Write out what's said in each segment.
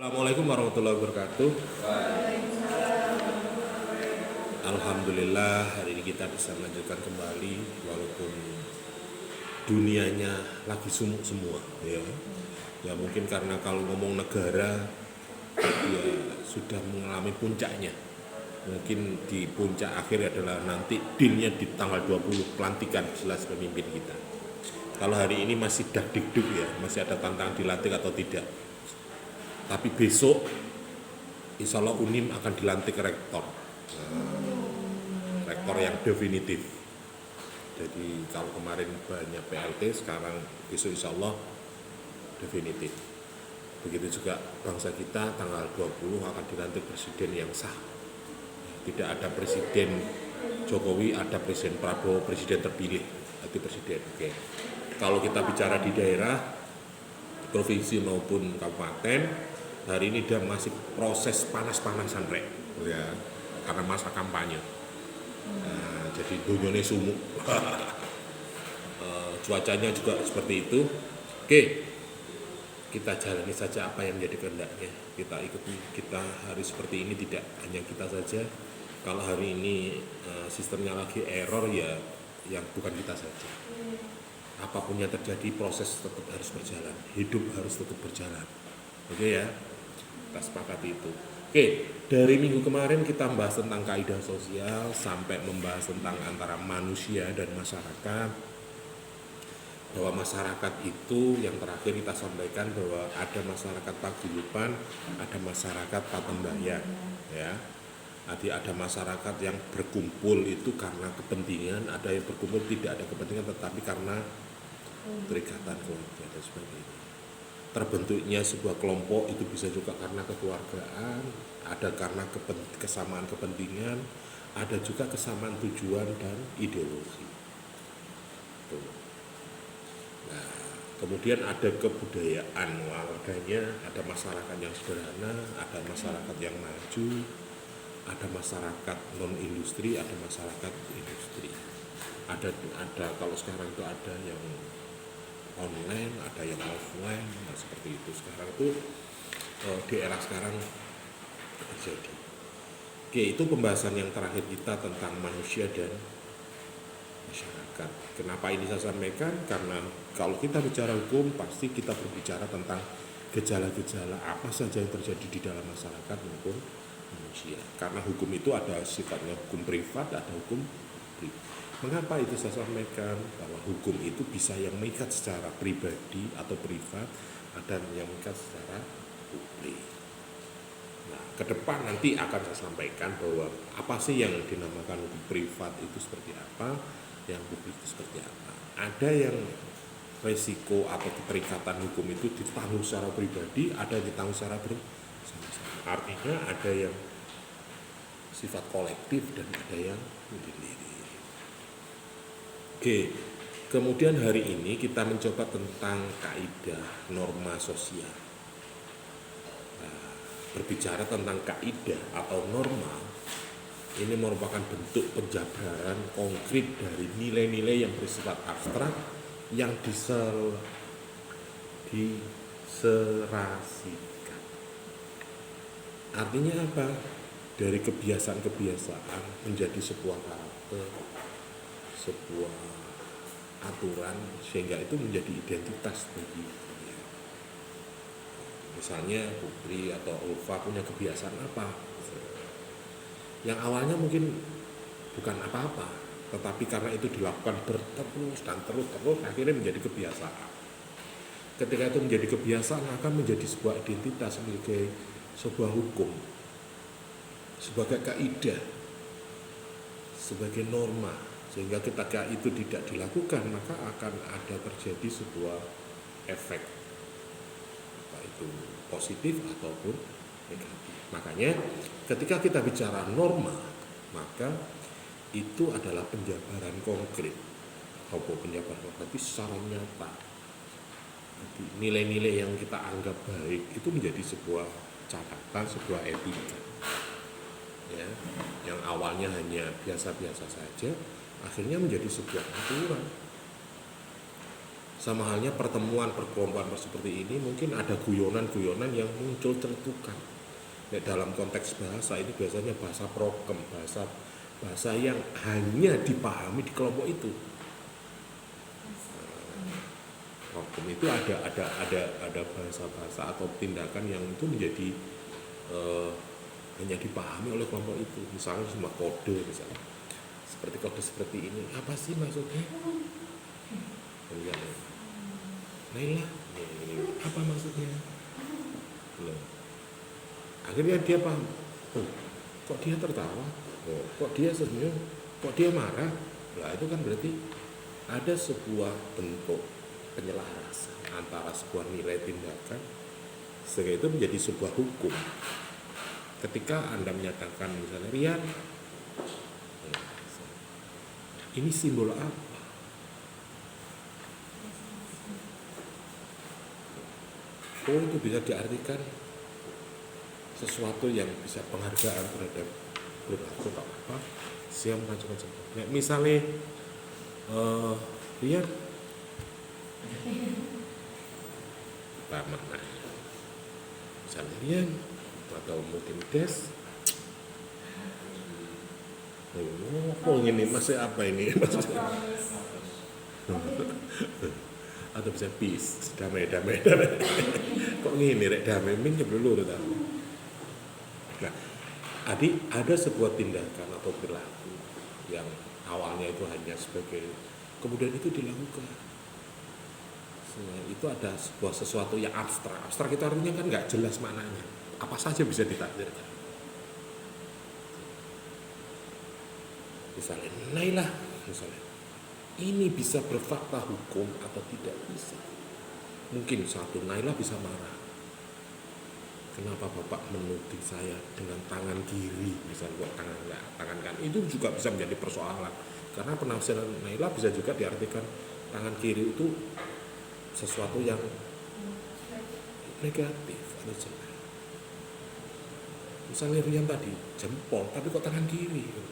Assalamualaikum warahmatullahi wabarakatuh. Alhamdulillah hari ini kita bisa melanjutkan kembali walaupun dunianya lagi sumuk semua ya. Ya mungkin karena kalau ngomong negara ya sudah mengalami puncaknya. Mungkin di puncak akhir adalah nanti dealnya di tanggal 20 pelantikan jelas pemimpin kita. Kalau hari ini masih dak-dikduk ya, masih ada tantangan dilantik atau tidak. Tapi besok insya Allah UNIM akan dilantik rektor, rektor yang definitif. Jadi kalau kemarin banyak PLT, sekarang besok insya Allah definitif. Begitu juga bangsa kita tanggal 20 akan dilantik presiden yang sah. Tidak ada presiden Jokowi, ada presiden Prabowo, presiden terpilih, itu presiden. Oke. Kalau kita bicara di daerah, provinsi maupun kabupaten, hari ini dia masih proses panas-panasan rek, ya, karena masa kampanye. Nah, jadi dunyone sumuk. Cuacanya juga seperti itu. Oke, kita jalani saja apa yang menjadi kehendaknya. Kita ikuti, kita hari seperti ini tidak hanya kita saja. Kalau hari ini sistemnya lagi error ya, yang bukan kita saja. Apapun yang terjadi, proses tetap harus berjalan, hidup harus tetap berjalan. Oke ya, kita sepakati itu. Oke, dari minggu kemarin kita membahas tentang kaidah sosial sampai membahas tentang antara manusia dan masyarakat. Bahwa masyarakat itu yang terakhir kita sampaikan bahwa ada masyarakat paguyuban, ada masyarakat patembayan, ya. Nanti ada masyarakat yang berkumpul itu karena kepentingan, ada yang berkumpul tidak ada kepentingan tetapi karena keterikatan keluarga dan sebagainya. Terbentuknya sebuah kelompok itu bisa juga karena kekeluargaan, ada karena kesamaan kepentingan, ada juga kesamaan tujuan dan ideologi. Tuh. Nah, kemudian ada kebudayaan warganya, ada masyarakat yang sederhana, ada masyarakat yang maju, ada masyarakat non industri, ada masyarakat industri. Ada kalau sekarang itu ada yang online, ada yang offline, nah seperti itu. Sekarang itu di era sekarang terjadi. Oke, itu pembahasan yang terakhir kita tentang manusia dan masyarakat. Kenapa ini saya sampaikan? Karena kalau kita bicara hukum, pasti kita berbicara tentang gejala-gejala apa saja yang terjadi di dalam masyarakat maupun manusia. Karena hukum itu ada sifatnya hukum privat, ada hukum publik. Mengapa itu saya sampaikan bahwa hukum itu bisa yang mengikat secara pribadi atau privat, ada yang mengikat secara publik. Nah, ke depan nanti akan saya sampaikan bahwa apa sih yang dinamakan hukum privat itu seperti apa, yang publik itu seperti apa. Ada yang resiko atau keterikatan hukum itu ditanggung secara pribadi, ada yang ditanggung secara bersama-sama. Artinya ada yang sifat kolektif dan ada yang sendiri. Oke, kemudian hari ini kita mencoba tentang kaidah norma sosial. Nah, berbicara tentang kaidah atau norma, ini merupakan bentuk penjabaran konkret dari nilai-nilai yang bersifat abstrak yang diserasikan. Artinya apa? Dari kebiasaan-kebiasaan menjadi sebuah karakter, sebuah aturan, sehingga itu menjadi identitas bagi dia. Misalnya Putri atau Ulfa punya kebiasaan apa? Yang awalnya mungkin bukan apa-apa, tetapi karena itu dilakukan terus dan terus akhirnya menjadi kebiasaan. Ketika itu menjadi kebiasaan akan menjadi sebuah identitas, sebagai sebuah hukum, sebagai kaidah, sebagai norma. Sehingga ketika itu tidak dilakukan maka akan ada terjadi sebuah efek, apa itu positif ataupun negatif. Makanya ketika kita bicara norma, maka itu adalah penjabaran konkret. Apa penjabaran konkret secara nyata. Jadi, nilai-nilai yang kita anggap baik itu menjadi sebuah catatan, sebuah etika. Ya, yang awalnya hanya biasa-biasa saja, akhirnya menjadi sebuah aturan. Sama halnya pertemuan perkelompokan seperti ini mungkin ada guyonan-guyonan yang muncul celetukan. Ya, dalam konteks bahasa ini biasanya bahasa prokem, bahasa yang hanya dipahami di kelompok itu. Prokem itu ada bahasa-bahasa atau tindakan yang itu menjadi hanya dipahami oleh kelompok itu. Misalnya cuma kode, misalnya seperti kode seperti ini, apa sih maksudnya? Naila, apa maksudnya? Loh. Akhirnya dia paham, oh, kok dia tertawa, oh, kok dia senyum, kok dia marah. Nah itu kan berarti ada sebuah bentuk penyelarasan antara sebuah nilai tindakan sehingga itu menjadi sebuah hukum. Ketika Anda menyatakan misalnya Rian, ini simbol apa? Oh, itu bisa diartikan sesuatu yang bisa penghargaan terhadap perilaku atau apa, siap macam-macam. Nah, misalnya Rian, apa maknanya? Misalnya Rian atau mungkin Des, oh ini masih apa ini? Atau bisa peace, damai. Kok gini rek damai min dulu tuh. Nah, ada sebuah tindakan atau perilaku yang awalnya itu hanya sebagai, kemudian itu dilakukan. Itu ada sebuah sesuatu yang abstrak. Abstrak itu artinya kan nggak jelas maknanya. Apa saja bisa ditakdirkan. Misalnya Naila, misalnya ini bisa berfakta hukum atau tidak bisa. Mungkin satu, Naila bisa marah. Kenapa Bapak menuding saya dengan tangan kiri, misalnya kok tangan kanan, itu juga bisa menjadi persoalan. Karena penafsiran Naila bisa juga diartikan tangan kiri itu sesuatu yang negatif atau jelek. Misalnya Rian tadi jempol, tapi kok tangan kiri?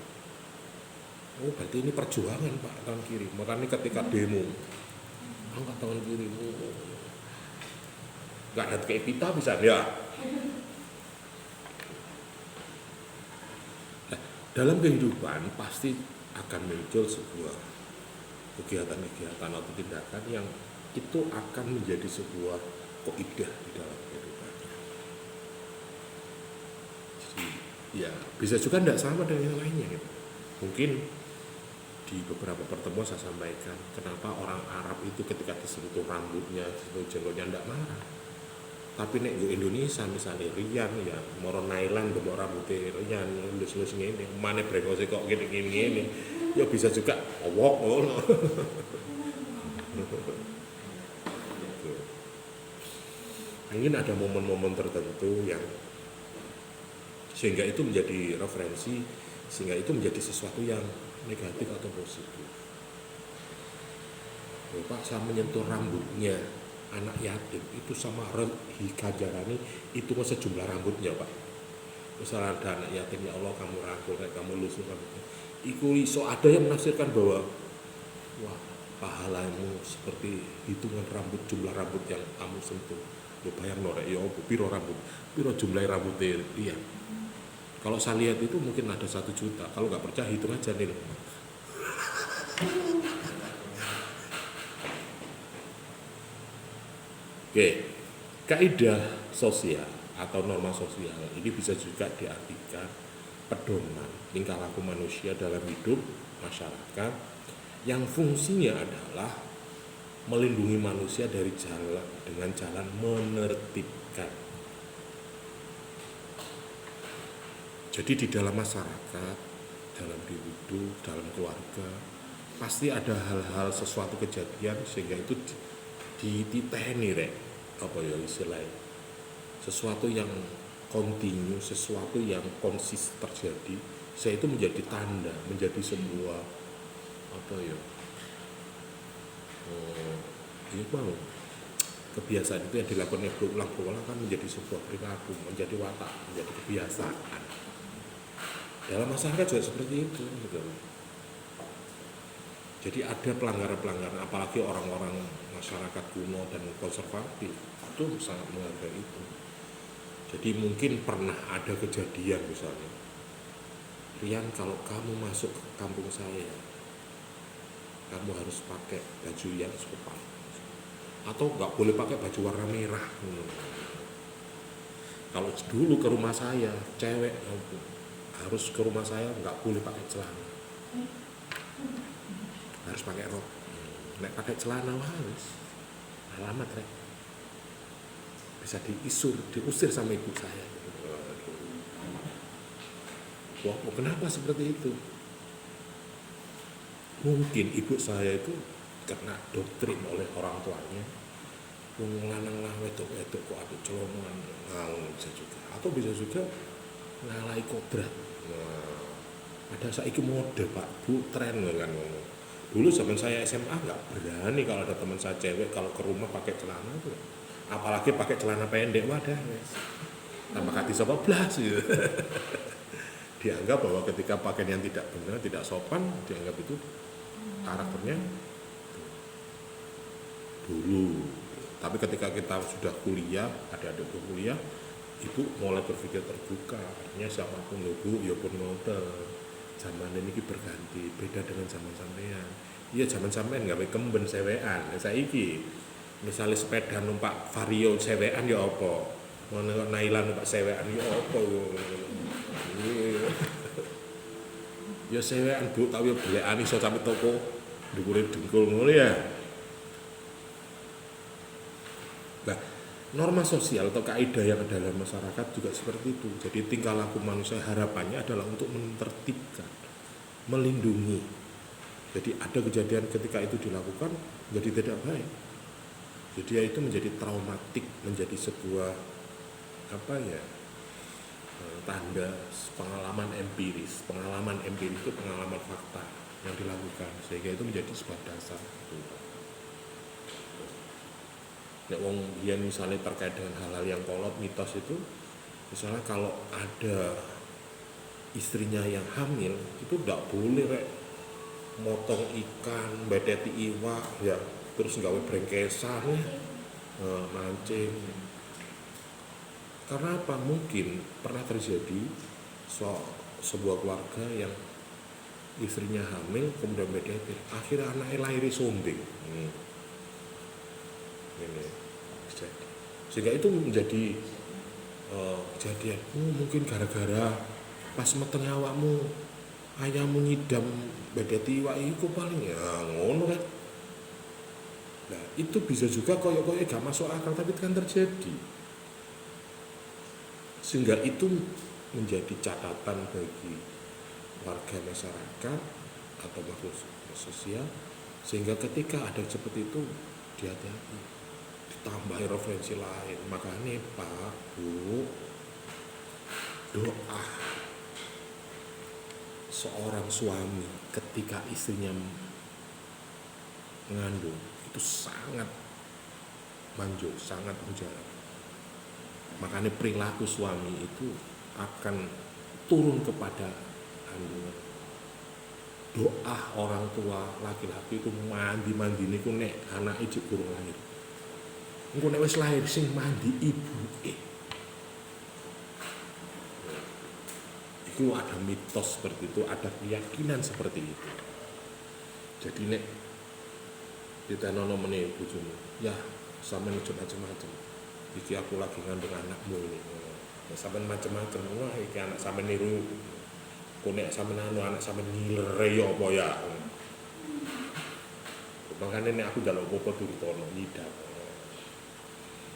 Oh berarti ini perjuangan Pak, tangan kiri. Makanya ketika demo angkat tangan kiri, nggak ada kayak pita bisa ya. Dalam kehidupan pasti akan muncul sebuah kegiatan-kegiatan atau tindakan yang itu akan menjadi sebuah kaidah di dalam kehidupannya. Jadi ya bisa juga tidak sama dengan yang lainnya gitu. Mungkin di beberapa pertemuan saya sampaikan kenapa orang Arab itu ketika disentuh rambutnya, disentuh jenggotnya tidak marah. Tapi nek di Indonesia misalnya Rian ya moro Nailan mbok rambutnya Rian lulus-lulus ngene, mane brekose kok gini-gini ya bisa juga owok ngono. Mungkin ada momen-momen tertentu yang sehingga itu menjadi referensi, sehingga itu menjadi sesuatu yang negatif atau positif. Pak, saya menyentuh rambutnya anak yatim itu sama hikajarani itu sejumlah rambutnya Pak. Misalnya ada anak yatim, ya Allah kamu rangkul, kamu lusuh rambutnya. Iku iso ada yang menafsirkan bahwa wah pahalamu seperti hitungan rambut, jumlah rambut yang kamu sentuh. Lo bayang norek ya piro rambut, piro jumlah rambutnya dia. Kalau saya lihat itu mungkin ada 1 juta. Kalau nggak percaya hitung aja nih. Oke, kaidah sosial atau norma sosial ini bisa juga diartikan pedoman tingkah laku manusia dalam hidup masyarakat yang fungsinya adalah melindungi manusia dari jalan dengan jalan menertibkan. Jadi di dalam masyarakat, dalam hidup, dalam keluarga pasti ada hal-hal sesuatu kejadian sehingga itu dititeni rek apa ya istilahnya sesuatu yang kontinu, sesuatu yang konsisten terjadi, saya itu menjadi tanda, menjadi sebuah apa ya ini mau kebiasaan itu yang dilakukan berulang-ulang kan menjadi sebuah perilaku, menjadi watak, menjadi kebiasaan. Dalam masyarakat juga seperti itu gitu. Jadi ada pelanggaran-pelanggaran, apalagi orang-orang masyarakat kuno dan konservatif itu sangat menghargai itu. Jadi mungkin pernah ada kejadian misalnya, Rian, kalau kamu masuk ke kampung saya, kamu harus pakai baju yang sopan, atau nggak boleh pakai baju warna merah. Kalau dulu ke rumah saya, cewek harus ke rumah saya nggak boleh pakai celana, harus pakai rok. Nek pakai celana harus alamat rek, bisa diusir sama ibu saya. Wah, kenapa seperti itu? Mungkin ibu saya itu kena doktrin oleh orang tuanya, wong lanang lah wedok kok aduk celongan, bisa juga. Atau bisa juga ngalai kodrat. Nah, ada saiki mode Pak Bu, tren kan ngomong. Dulu zaman saya SMA nggak berani kalau ada teman saya cewek kalau ke rumah pakai celana tuh. Apalagi pakai celana pendek, wadah guys. Tambah kati sopan blas gitu. Dianggap bahwa ketika pakaian yang tidak benar, tidak sopan, dianggap itu karakternya dulu. Tapi ketika kita sudah kuliah, adik-adik kuliah, ibu mulai berpikir terbuka. Artinya siapapun ibu, ya pun model. Zaman ini berganti, beda dengan zaman sampean. Iya, zaman sampean nggak kemben sewean. Saiki misalnya sepeda numpak Vario sewean ya apa? Mau nailan numpak sewean ya apa? Ya sewean Bu, tapi belekan iso sampe toko ndukure dengkul ngono ya. Nah, norma sosial atau kaidah yang ada dalam masyarakat juga seperti itu. Jadi tingkah laku manusia harapannya adalah untuk menertibkan, melindungi. Jadi ada kejadian ketika itu dilakukan jadi tidak baik. Jadi itu menjadi traumatik, menjadi sebuah tanda pengalaman empiris. Pengalaman empiris itu pengalaman fakta yang dilakukan, sehingga itu menjadi sebuah dasar. Nek wong biyen misalnya terkait dengan hal-hal yang kolot, mitos itu, misalnya kalau ada istrinya yang hamil, itu tidak boleh rek motong ikan, bedeti iwak, ya terus nggawe brengkesan, mancing. Karena apa? Mungkin pernah terjadi sebuah keluarga yang istrinya hamil, kemudian bedeti, akhirnya anaknya lahir sombing. Ini jadi, sehingga itu menjadi kejadian. Mungkin gara-gara pas meteng awakmu ayammu nyidam bedeti iwak iku paling ya ngono kan. Nah, itu bisa juga koyo-koyo gak masuk akal, tapi kan terjadi. Sehingga itu menjadi catatan bagi warga masyarakat atau makhluk sosial, sehingga ketika ada seperti itu hati-hati, ditambahi referensi lain. Makanya Pak Bu, doa seorang suami ketika istrinya mengandung itu sangat manjur, sangat mujarab. Makanya perilaku suami itu akan turun kepada kandungan. Doa orang tua laki-laki itu mandi niku nek anak iki kurang lahir. Engko nek wis lahir sing mandi ibuke. Itu ada mitos seperti itu, ada keyakinan seperti itu. Jadi nek ditenono meneh bojomu, ya sampeyan aja macam-macam. Iki aku lagi ngandung anakmu ini. Ya sampeyan macam-macam. Wah, iki anak sampeyan niru. Kok nek sampeyan anak sampeyan ngilere ya apa ya. Makanya nek aku njaluk apa turun nyidam.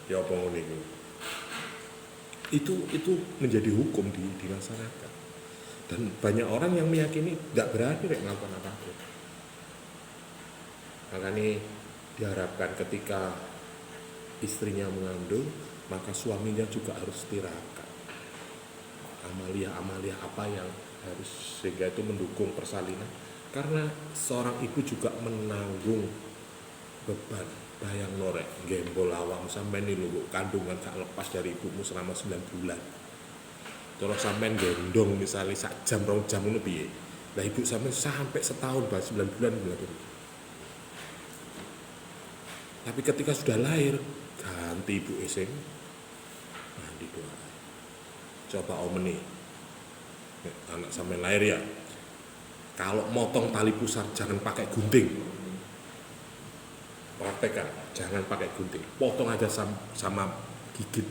Ya apa ngono iku. Itu menjadi hukum di masyarakat. Dan banyak orang yang meyakini tidak berani melakukan apapun. Makanya diharapkan ketika istrinya mengandung, maka suaminya juga harus tirakat. Amalia apa yang harus, sehingga itu mendukung persalinan. Karena seorang ibu juga menanggung beban. Bayang norek, gembol awam sampai nih lu kandungan gak lepas dari ibumu selama 9 bulan. Terus sampai gendong misalnya 1 jam 2 jam itu piye. Lah ibu sampai setahun bahas 9 bulan. Tapi ketika sudah lahir, ganti ibu esing, mandi doa. Coba omeni, anak sampai lahir ya, kalau motong tali pusar jangan pakai gunting. Praktekkan, jangan pakai gunting, potong aja sama gigit.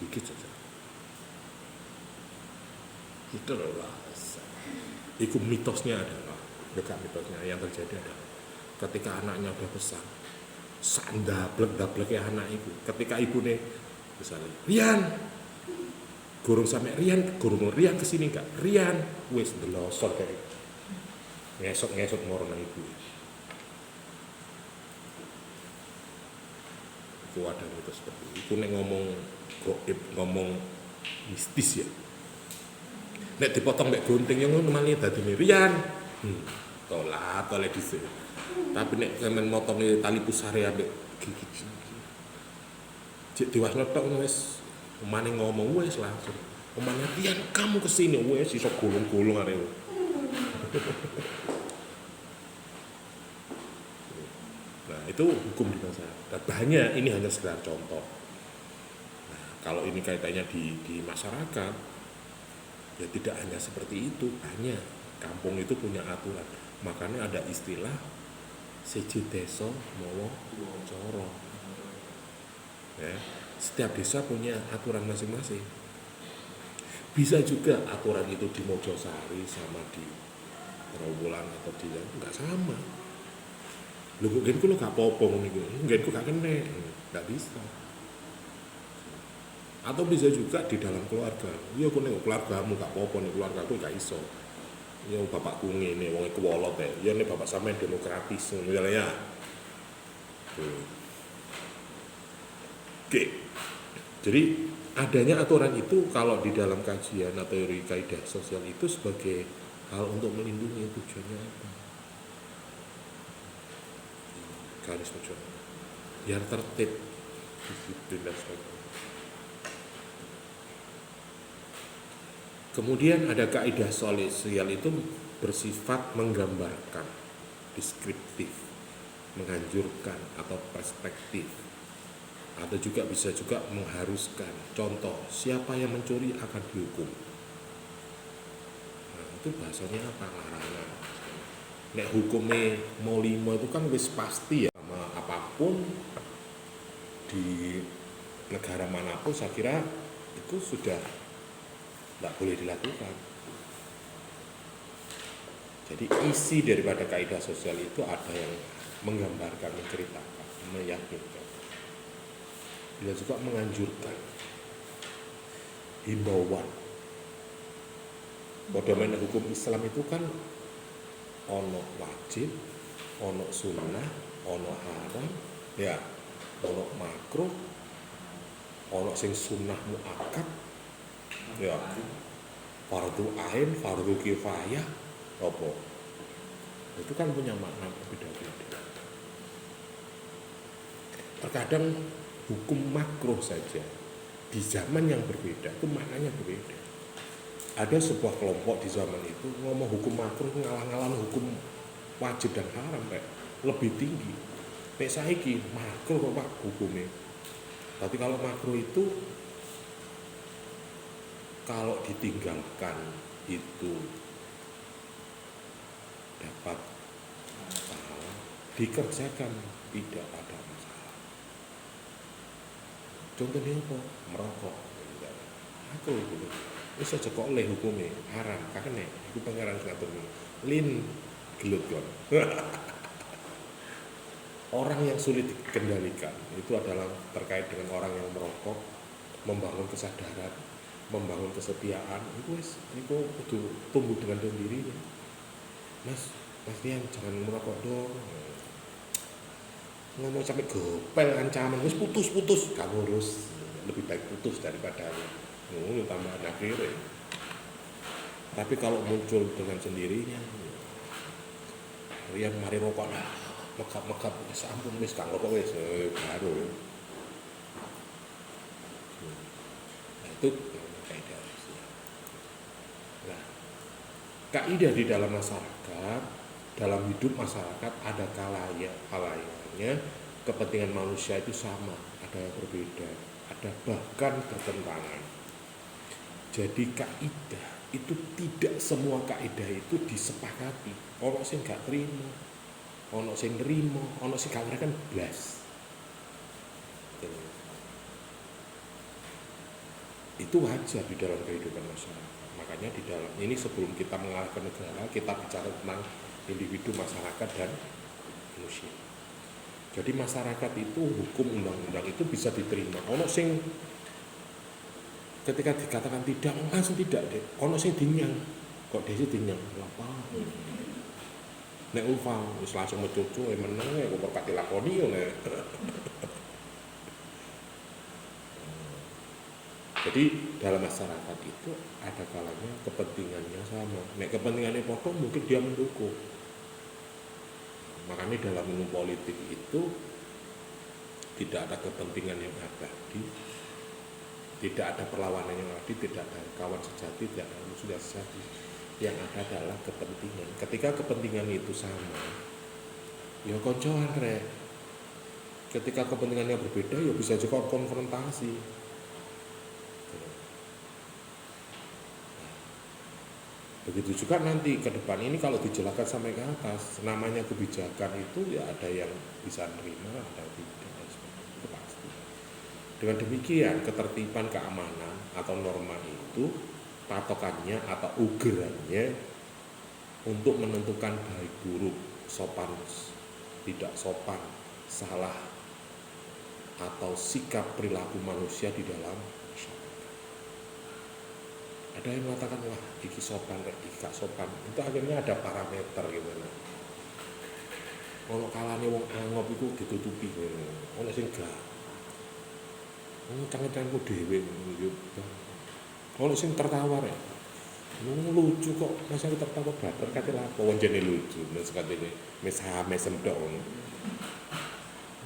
Gigit saja. Itu adalah, itu mitosnya adalah, bukan mitosnya, yang terjadi adalah ketika anaknya udah besar, sandablek ya anak itu. Ketika ibu nih, misalnya, Rian, gurung sampai Rian kesini enggak? Rian, wes delosor kayak ngesot morona ibu. Itu ada mitos seperti itu. Itu nek ngomong goib, ngomong mistis ya. Nek dipotong mek gunting yang ngono malah dadine Rian. Tolak dhisik. Tapi nek sampean motonge tali pusare ambek gigi. Cek diwasno tok wis umane ngomong wis langsung. Umane Rian kamu kesini wis iso gulung-gulung arek. Nah, itu hukum di masyarakat. Banyak, ini hanya sekedar contoh. Nah, kalau ini kaitannya di masyarakat, ya tidak hanya seperti itu, banyak. Kampung itu punya aturan. Makanya ada istilah siji desa mawa coro. Ya, setiap desa punya aturan masing-masing. Bisa juga aturan itu di Mojosari sama di Trawulan atau di enggak sama. Lho kok genku lo gak apa-apa ngono iku. Genku gak kena. Enggak bisa. Atau bisa juga di dalam keluarga. Ya aku nek keluargamu gak apa-apa nek keluargaku gak iso. Ya bapakku ngene wong iku wolot ya. Ya nek bapak sampean demokratis ngono ya. Oke. Jadi adanya aturan itu kalau di dalam kajian atau teori kaidah sosial itu sebagai hal untuk melindungi, tujuannya apa? Garis perjuangan biar tertib, disiplin dan sebagainya. Kemudian ada kaidah sosial itu bersifat menggambarkan, deskriptif, menganjurkan atau perspektif, atau juga bisa juga mengharuskan. Contoh, siapa yang mencuri akan dihukum. Nah, itu bahasanya apa? Larangan. Nek hukumnya molimo itu kan wis pasti ya, sama apapun di negara manapun saya kira itu sudah tidak boleh dilakukan. Jadi isi daripada kaidah sosial itu ada yang menggambarkan, menceritakan, meyakinkan, dan juga menganjurkan, himbauan. Domain hukum Islam itu kan ono wajib, ono sunnah, ono haram, ya, ono makruh, ono sing sunnah muakkad, ya, fardu ain, fardu kifayah, apa? Itu kan punya makna berbeda-beda. Terkadang hukum makruh saja di zaman yang berbeda itu maknanya berbeda. Ada sebuah kelompok di zaman itu ngomong hukum makruh ngalah-ngalah hukum wajib dan haram kayak lebih tinggi. Nek saiki makruh Pak hukumnya. Tapi kalau makruh itu kalau ditinggalkan itu dapat pahala, dikerjakan tidak ada masalah. Contohnya apa? Merokok. Makruh gitu. Wis aja kok oleh hukumnya haram, kakene iku pangeran ngatur lin gelut kon. Orang yang sulit dikendalikan itu adalah terkait dengan orang yang merokok, membangun kesadaran, membangun kesetiaan. Itu wis niku kudu tumbuh dengan sendirinya. Mas Rian jangan merokok dong. Ngomong sampai gopel ancaman wis putus, gak ngurus. Lebih baik putus daripada tambahan akhirnya. Tapi kalau muncul dengan sendirinya, Rian mari rokok lah, megap, sampun wis kang rokok wis baru. Nah, itu kaidah. Nah, kaidah di dalam masyarakat dalam hidup masyarakat ada kalanya kepentingan manusia itu sama, ada yang berbeda, ada bahkan bertentangan. Jadi kaidah itu tidak semua kaidah itu disepakati. Ono sing gak terima, ono sing nerima, ono sing gak kan blas. Itu wajar di dalam kehidupan masyarakat. Makanya di dalam ini sebelum kita mengarahkan negara, kita bicara tentang individu, masyarakat, dan manusia. Jadi masyarakat itu hukum undang-undang itu bisa diterima. Ono sing ketika dikatakan tidak, langsung tidak deh. Ono sing dinyang, kok desi dinyang? Apa? Nek ulfa, wis langsung mencucu, menang ya, kok kati lakoni yo nek. Jadi dalam masyarakat itu ada kalanya kepentingannya sama. Nek kepentingannya potong mungkin dia mendukung. Makanya dalam ilmu politik itu tidak ada kepentingan yang abadi, tidak ada perlawanan yang abadi, tidak ada kawan sejati, tidak ada musuh sejati. Yang ada adalah kepentingan. Ketika kepentingan itu sama, ya koncoan rek. Ketika kepentingannya berbeda, ya bisa juga konfrontasi. Begitu juga nanti ke depan ini kalau dijelaskan sampai ke atas, namanya kebijakan itu ya ada yang bisa menerima, ada yang tidak, itu pasti. Dengan demikian ketertiban keamanan atau norma itu patokannya atau ugerannya untuk menentukan baik buruk, sopan, tidak sopan, salah atau sikap perilaku manusia di dalam masyarakat. Ada yang mengatakan wah iki sopan, iki gak sopan. Itu akhirnya ada parameter gimana. Ono kalane wong angop iku ditutupi ngono. Ono sing gak. Tangan-tanganku dhewe ngono. Ono sing tertawa rek. Lucu kok, masa aku tertawa bater kate lapo wong jene lucu. Nek sekatene mesame sendok ngono.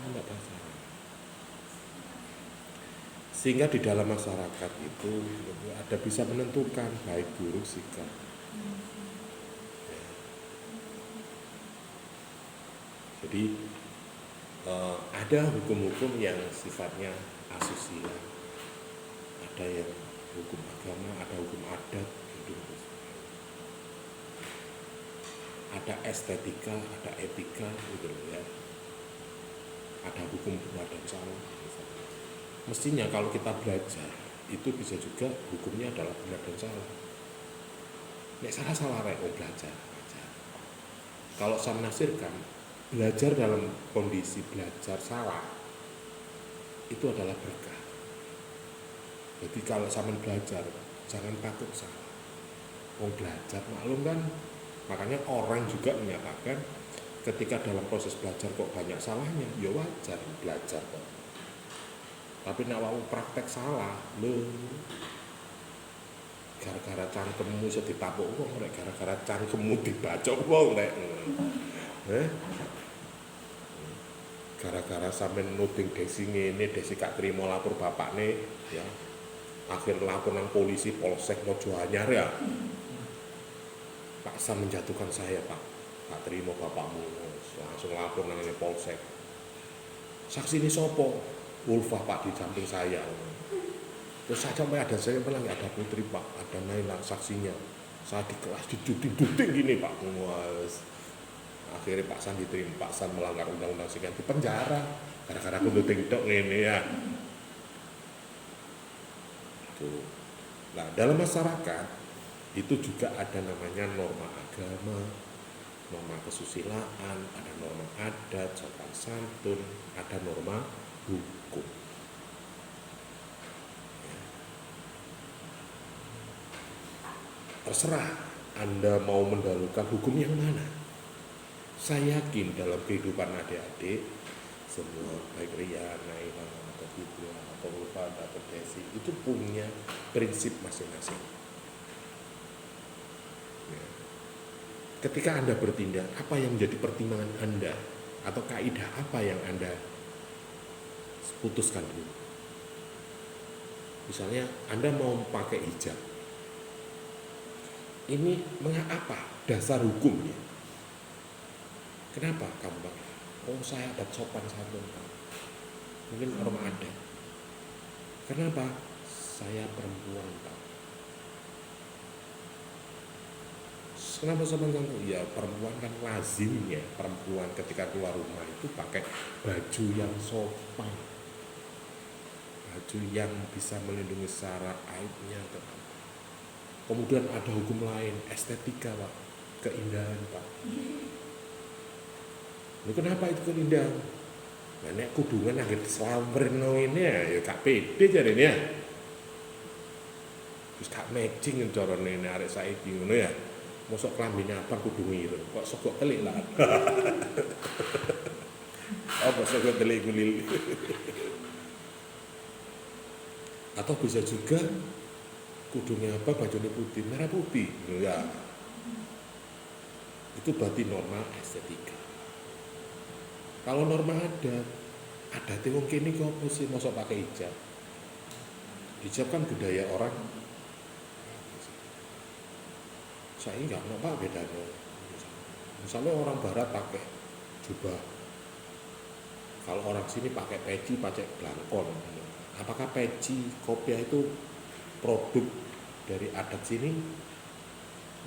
Enggak tahu. Sehingga di dalam masyarakat itu ada bisa menentukan baik buruk sikap. Jadi ada hukum-hukum yang sifatnya asusila, ada yang hukum agama, ada hukum adat, ada estetika, ada etika, gitu ya. Ada hukum benar dan salah. Mestinya kalau kita belajar itu bisa juga hukumnya adalah benar dan salah. Nek salah rek belajar. Kalau saya menafsirkan belajar dalam kondisi belajar salah itu adalah berkah. Jadi kalau saya belajar jangan takut salah. Mau belajar maklum kan, makanya orang juga menyatakan ketika dalam proses belajar kok banyak salahnya, ya wajar belajar kok. Tapi nek wau praktek salah, lho. Gara-gara cangkemmu iso ditapuk wong, rek gara-gara cangkemmu dibacok wong rek. Gara-gara sampean nuding Desi ngene, Desi gak trimo lapor bapakne, ya. Akhir lapor nang polisi Polsek Mojoanyar ya. Pak Sam menjatuhkan saya, Pak. Gak trimo bapakmu. Langsung lapor nang Polsek. Saksi ini sopo? Ulfa Pak di samping saya. Terus saya sampai ada saya pernah nggak ada Putri Pak, ada Naila saksinya. Saya di kelas diduding gini Pak. Was. Akhirnya Pak San diterima, Pak San melanggar undang-undang sekian di penjara gara-gara aku duding tok ngene ya. Tuh. Nah, dalam masyarakat itu juga ada namanya norma agama, norma kesusilaan, ada norma adat, sopan santun, ada norma hukum. Terserah Anda mau mendahulukan hukum yang mana. Saya yakin dalam kehidupan adik-adik semua baik Ria, Naila, atau Hidra, atau Ulfa, atau Desi itu punya prinsip masing-masing. Ya. Ketika Anda bertindak, apa yang menjadi pertimbangan Anda atau kaidah apa yang Anda putuskan dulu. Misalnya Anda mau pakai hijab, ini mengapa dasar hukumnya? Kenapa kamu Pak? Oh saya adat sopan santun Pak. Mungkin norma adat. Kenapa? Saya perempuan Pak. Kenapa sopan santun? Ya perempuan kan lazimnya perempuan ketika keluar rumah itu pakai baju yang sopan, baju yang bisa melindungi secara aibnya. Kemudian ada hukum lain, estetika Pak, keindahan Pak. Lu kenapa itu keindahan? Nah, nek kudungan anggere slambreno ini ya gak pede jarene ya. Wis gak matching carane arek saiki ngono ya. Mosok klambine abang kudu mireng, kok sogok telik lah. Apa sogok telik kulil. Atau bisa juga kudungnya apa bajunya putih, merah putih. Ya. Itu berarti norma estetika. Kalau norma adat wong kene kok opo sih mosok pakai hijab. Hijab kan budaya orang. Saya enggak know Pak bedanya. Misalnya orang barat pakai jubah. Kalau orang sini pakai peci, pakai blangkon. Apakah peci, kopiah itu produk dari adat sini?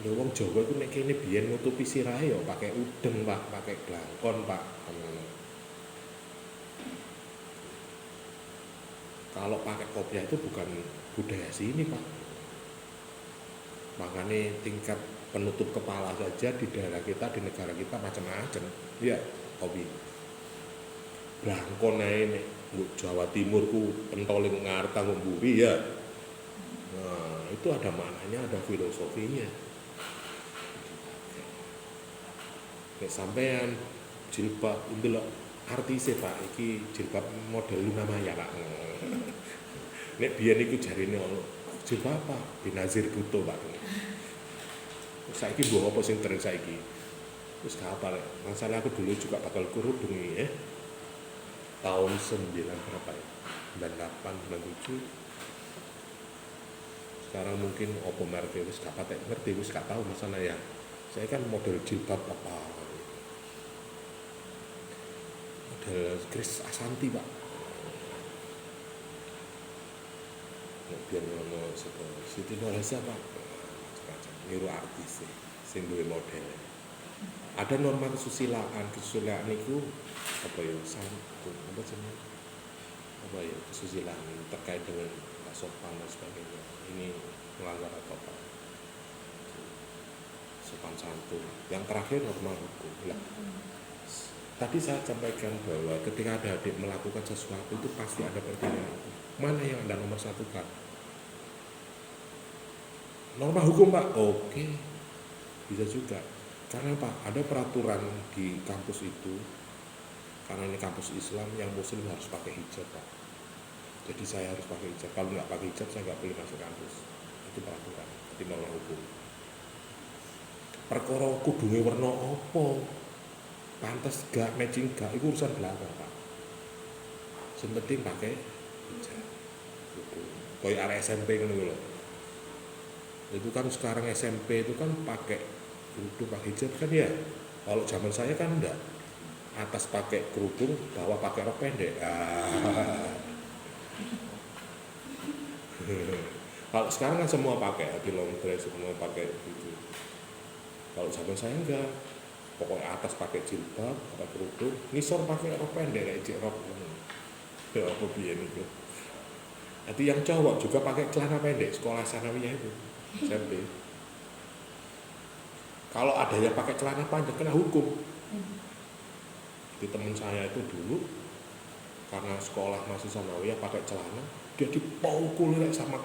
Lha wong Jawa iku nek kene biyen nutupi sirahe ya pakai udeng Pak, pakai blangkon Pak. Kalau pakai kopiah itu bukan budaya sini Pak. Makanya tingkat penutup kepala saja di daerah kita, di negara kita macam-macam. Ya, hobi. Blangkon ae nek Jawa Timur ku pentoling ngarep kanggo mburi ya. Nah, itu ada maknanya, ada filosofinya. Nek sampean jilbab ndelok artise Pak, iki jilbab model Luna Maya Pak. Nek biyen iku jarine ono jilbab apa? Benazir Bhutto Pak. Saiki mbok apa sing tren saiki? Wis gak apa lek. Masalah aku dulu juga bakal kerudung ya. Tahun 9 berapa ya? 98, 97. Sekarang mungkin opo merek wis gak patek ngerti, wis gak tahu masalah ya. Saya kan model jilbab apa? Model Chris Asanti Pak. Biar ngono Siti Nurhaliza Pak. Macam-macam niru artis sing duwe model. Ada norma kesusilaan itu apa ya santun apa jenenge apa ya kesusilaan terkait dengan sopan dan sebagainya. Ini melanggar atau apa? Sopan santun. Yang terakhir norma hukum. Lah, tadi saya sampaikan bahwa ketika ada adik melakukan sesuatu itu pasti ada pertimbangan. Mana yang Anda nomor satukan? Norma hukum Pak? Oke, bisa juga. Karena apa? Ada peraturan di kampus itu, karena ini kampus Islam, yang muslim harus pakai hijab Pak. Jadi saya harus pakai hijab. Kalau nggak pakai hijab saya nggak boleh masuk kampus. Itu peraturan di norma hukum. Perkara kudunge werna apa? Pantes gak, matching gak, itu urusan belakang Pak. Yang penting pakai hijab. Kayak arek SMP kan gitu loh. Itu kan sekarang SMP itu kan pakai kerudung pakai hijab kan ya. Kalau zaman saya kan enggak. Atas pakai kerudung, bawah pakai rok pendek. Kalau sekarang kan semua pakai, di long dress semua pakai gitu. Kalau zaman saya enggak. Pokoknya atas pakai jilbab, pakai kerudung, ngisor pakai rok pendek kayak jek rok. Ya apa biyen itu. Jadi yang cowok juga pakai celana pendek sekolah sanawiyah itu. SMP. Kalau ada yang pakai celana panjang kena hukum. Di teman saya itu dulu karena sekolah masih sanawiyah pakai celana, dia dipukul sama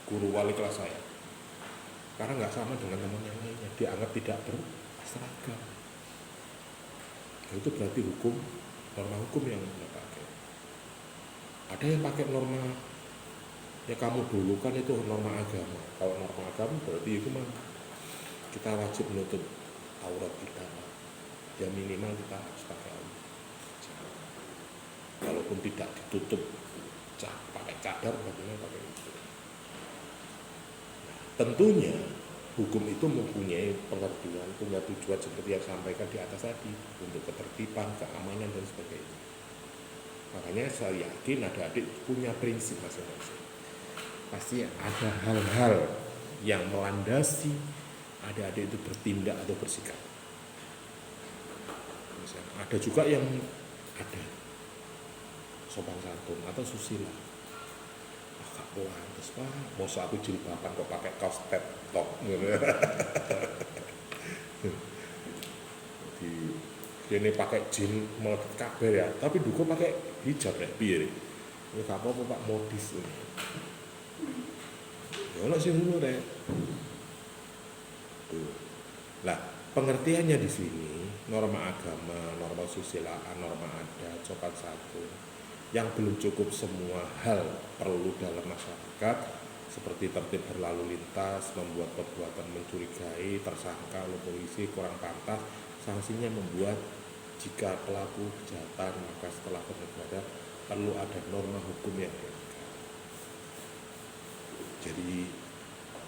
guru wali kelas saya. Karena nggak sama dengan teman yang lainnya, dianggap tidak berseragam. Nah, itu berarti hukum, norma hukum yang dia pakai. Ada yang pakai norma ya kamu dulu kan itu norma agama. Kalau norma agama berarti itu mah kita wajib menutup aurat kita. Ya minimal kita harus pakai aurat. Walaupun tidak ditutup pakai cadar bagaimana pakai itu. Nah, tentunya hukum itu mempunyai pengertian, punya tujuan seperti yang sampaikan di atas tadi, untuk ketertiban, keamanan dan sebagainya. Makanya saya yakin adik-adik punya prinsip masing-masing. Pasti ada hal-hal yang melandasi adik-adik itu bertindak atau bersikap. Misalnya, ada juga yang ada sopan santun atau susila. Gak pantes Pak, masa aku jilbaban kok pakai kaos top. Jadi ini pakai jin melekat kabar ya, tapi duko pakai hijab ya, biar. Ya gak apa-apa Pak, modis ini. Ya ono sing ngono rek. Lah, pengertiannya di sini norma agama, norma susilaan, norma adat, sopan santun yang belum cukup semua hal perlu dalam masyarakat seperti tertib berlalu lintas, membuat perbuatan mencurigai, tersangka oleh polisi kurang pantas, sanksinya membuat jika pelaku kejahatan maka setelah bernegara perlu ada norma hukum yang tegak. Jadi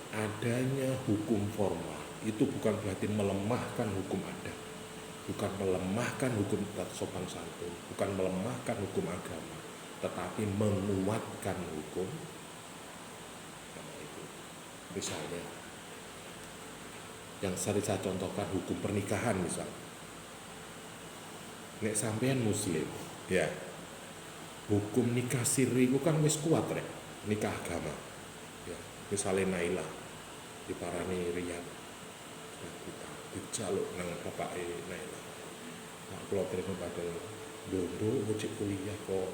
adanya hukum formal itu bukan berarti melemahkan hukum adat, bukan melemahkan hukum sopan santun, bukan melemahkan hukum agama, tetapi menguatkan hukum. Misalnya yang sering saya contohkan hukum pernikahan misalnya. Nek sampean muslim, ya hukum nikah siri itu kan wis kuat rek, nikah agama. Ya, misalnya Naila diparani Rian, kita dijaluk nang bapak Naila. Nah, kalau terima pada dondo ngecek kuliah kok,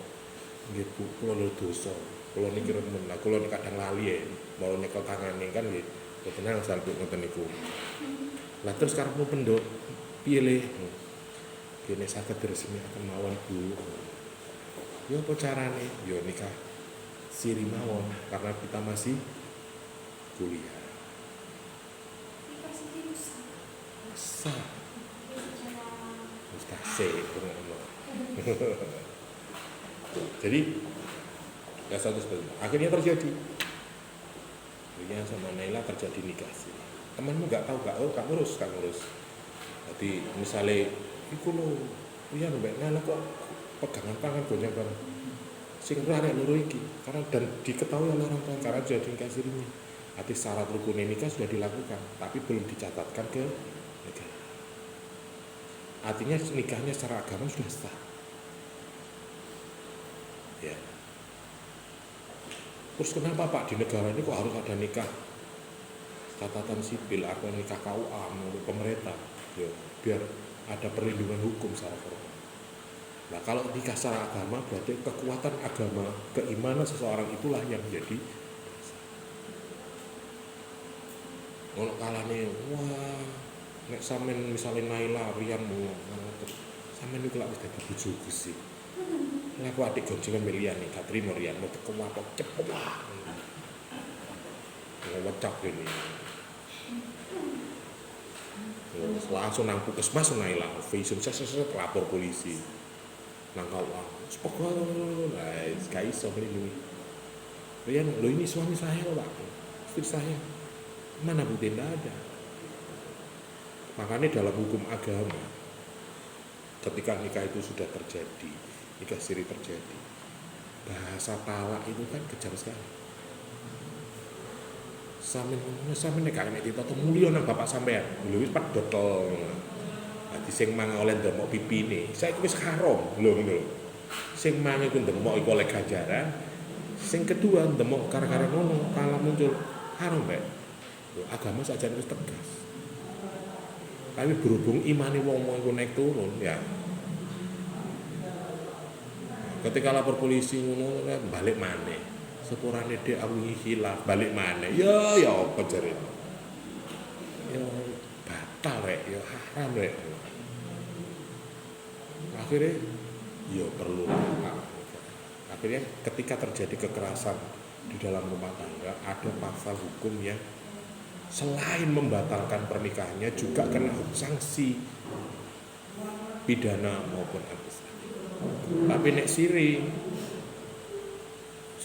gitu, kalau dosa, kalau niki remen lah, kalau kadang lali ya, mau nyekel tangan nih kan, gitu, tenang salbu ngoten niku. Lah terus sekarang mau pendok, pilih, kini sakit resmi akan mawon bu. Yo apa carane? Yo nikah siri mawon karena kita masih kuliah. Sah. Mustahil ngono. Jadi ya satu seperti itu. Akhirnya terjadi. Akhirnya sama Naila terjadi nikah sih. Temanmu nggak tahu nggak ngurus. Jadi misalnya, iku lo, iya mbak Naila kok pegangan tangan gonjang banget. Sing rarek loro iki karena dan diketahui oleh orang tua karena jadi nikah sirinya. Arti syarat rukun nikah sudah dilakukan, tapi belum dicatatkan ke negara. Artinya nikahnya secara agama sudah sah. Ya. Terus kenapa Pak di negara ini kok harus ada nikah catatan sipil atau nikah KUA menurut pemerintah? Ya, biar ada perlindungan hukum secara formal. Nah kalau nikah secara agama berarti kekuatan agama, keimanan seseorang itulah yang menjadi ngono kalane wah nek sampean misalnya Naila Rian mau sampean niku lak wis dadi bojoku sih. Nek aku adik goncengan milian nih, gak trimo Rian mau teko apa cepet wah. Ngewecak ini. Langsung nang puskesmas Naila, visum seset lapor polisi. Nang kawang, sepokong, gak iso melindungi. Rian, lo ini suami saya Pak, istri saya. Mana bukti? Tidak ada. Makanya dalam hukum agama, ketika nikah itu sudah terjadi, nikah siri terjadi, bahasa talak itu kan kejam sekali. Sampeyan nek gak nek ditoto mulya nang bapak sampean, lho wis pedhot to. Dadi sing mang oleh ndemok pipine, saiki wis haram lho ngono. Sing mang iku ndemok iku oleh ganjaran. Sing kedua ndemok karo-karo ngono, kala muncul haram, Mbak. Agama saja wis tegas. Tapi berhubung imane wong-wong iku naik turun ya. Ketika lapor polisi ngono balik maneh. Sepurane dhek awingi khilaf balik maneh. Ya apa jare. Ya batal rek, ya haram rek. Akhirnya ya perlu. Akhirnya ketika terjadi kekerasan di dalam rumah tangga ada pasal hukum yang selain membatalkan pernikahannya juga kena sanksi pidana maupun administratif. Tapi nek siri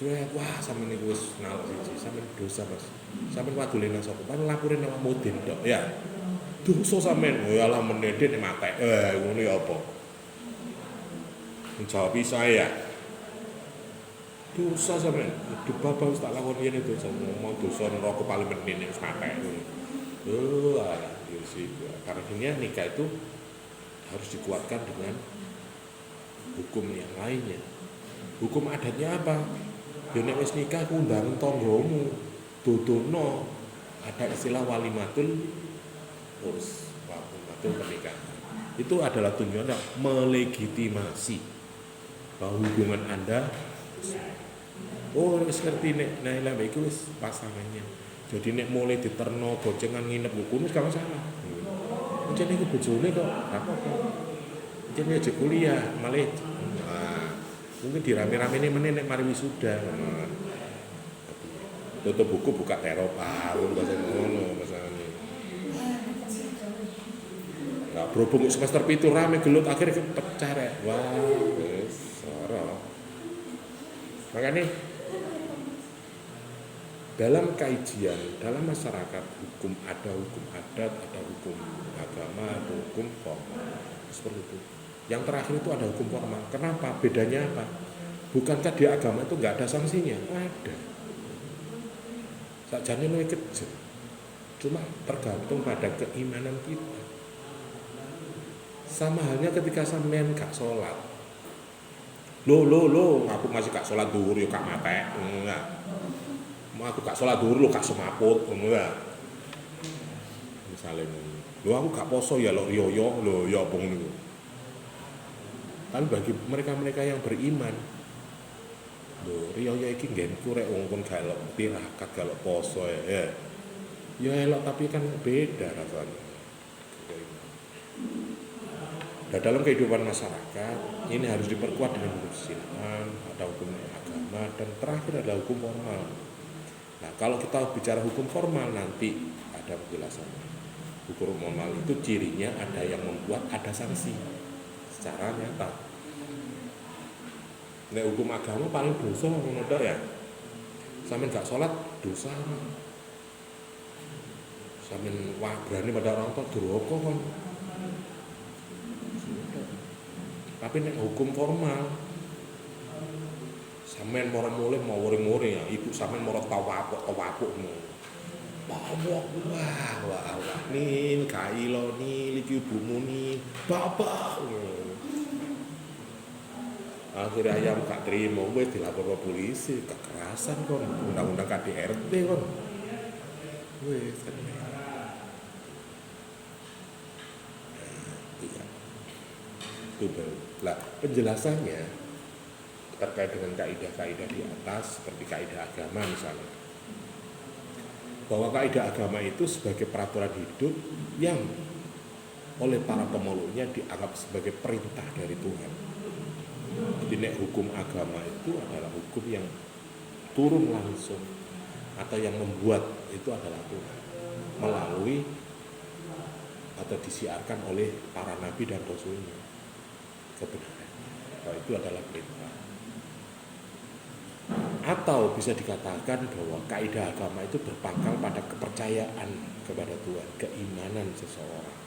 Suwe, wah sampeyan niku wis naluk siji, sampeyan dosa Mas. Sampeyan wadule nang sapa? Kan lapore nang Mudin tok. Ya. Dosa sampeyan. Ya lah menedhe nek matek. Ngono ya apa? Jawab saya. Dosa sampeyan. Dibaba wis tak lakoni yen dosa. Mau dosa neraka paling menene wis matek ngono. Alah, ya sih. Karena nikah itu harus dikuatkan dengan hukum yang lainnya. Hukum adatnya apa? Ya nek wis nikah undang tanggamu, dodono. Ada istilah walimatul urs, walimatul pernikahan. Itu adalah tujuan melegitimasi bahwa hubungan Anda wis ngerti nek Naila iku wis pasangannya. Jadi nek mulai diterno bocengan nginep hukum wis gak masalah. Jadi iku bojone kok apa-apa. Jadi aja kuliah, malah mungkin dirame-rame ini meneh nek mari wisuda. Tutup buku buka terop, bahasa ngono masalahnya. Nah, berhubung semester 7 rame gelut akhirnya pecah rek. Wah, wis ora. Makanya dalam kajian, dalam masyarakat hukum ada hukum adat, ada hukum agama, ada hukum formal. Seperti itu. Yang terakhir itu ada hukum formal. Kenapa? Bedanya apa? Bukankah di agama itu nggak ada sanksinya? Ada. Sakjane luwih kecil. Cuma tergantung pada keimanan kita. Sama halnya ketika sampean gak sholat. Lo, aku masih gak sholat duhur yo gak matek. Enggak. Mau aku gak sholat duhur lo gak semaput, enggak. Misalnya, lo aku gak poso ya lo riyo lo ya apa ngono. Tapi bagi mereka-mereka yang beriman, lho riyo iki nggenku rek wong pun gak elok tirakat gak poso ya. Ya elok tapi kan beda rasanya. Nah, dalam kehidupan masyarakat ini harus diperkuat dengan hukum Islam, ada hukum agama dan terakhir adalah hukum formal. Nah, kalau kita bicara hukum formal nanti ada penjelasannya. Hukum formal itu cirinya ada yang membuat ada sanksi secara nyata. Nek hukum agama paling dosa ngono tok ya. Sampeyan gak sholat dosa. Sampeyan berani pada orang tua durhaka kon. Tapi nek hukum formal sampeyan moro mulih mau muring-muring ya, ibu sampeyan moro tawapuk ngono. Wah, nih kailo nih iki ibumu nih, bapak. Akhirnya ayam gak terima, wes dilapor ke polisi, kekerasan kon, undang-undang KDRT kon. Wes kan. Iya. Itu baru. Lah, penjelasannya terkait dengan kaidah-kaidah di atas seperti kaidah agama misalnya. Bahwa kaidah agama itu sebagai peraturan hidup yang oleh para pemeluknya dianggap sebagai perintah dari Tuhan. Jadi hukum agama itu adalah hukum yang turun langsung atau yang membuat itu adalah Tuhan melalui atau disiarkan oleh para nabi dan rasulnya kebenaran. Bahwa itu adalah perintah. Atau bisa dikatakan bahwa kaidah agama itu berpangkal pada kepercayaan kepada Tuhan, keimanan seseorang.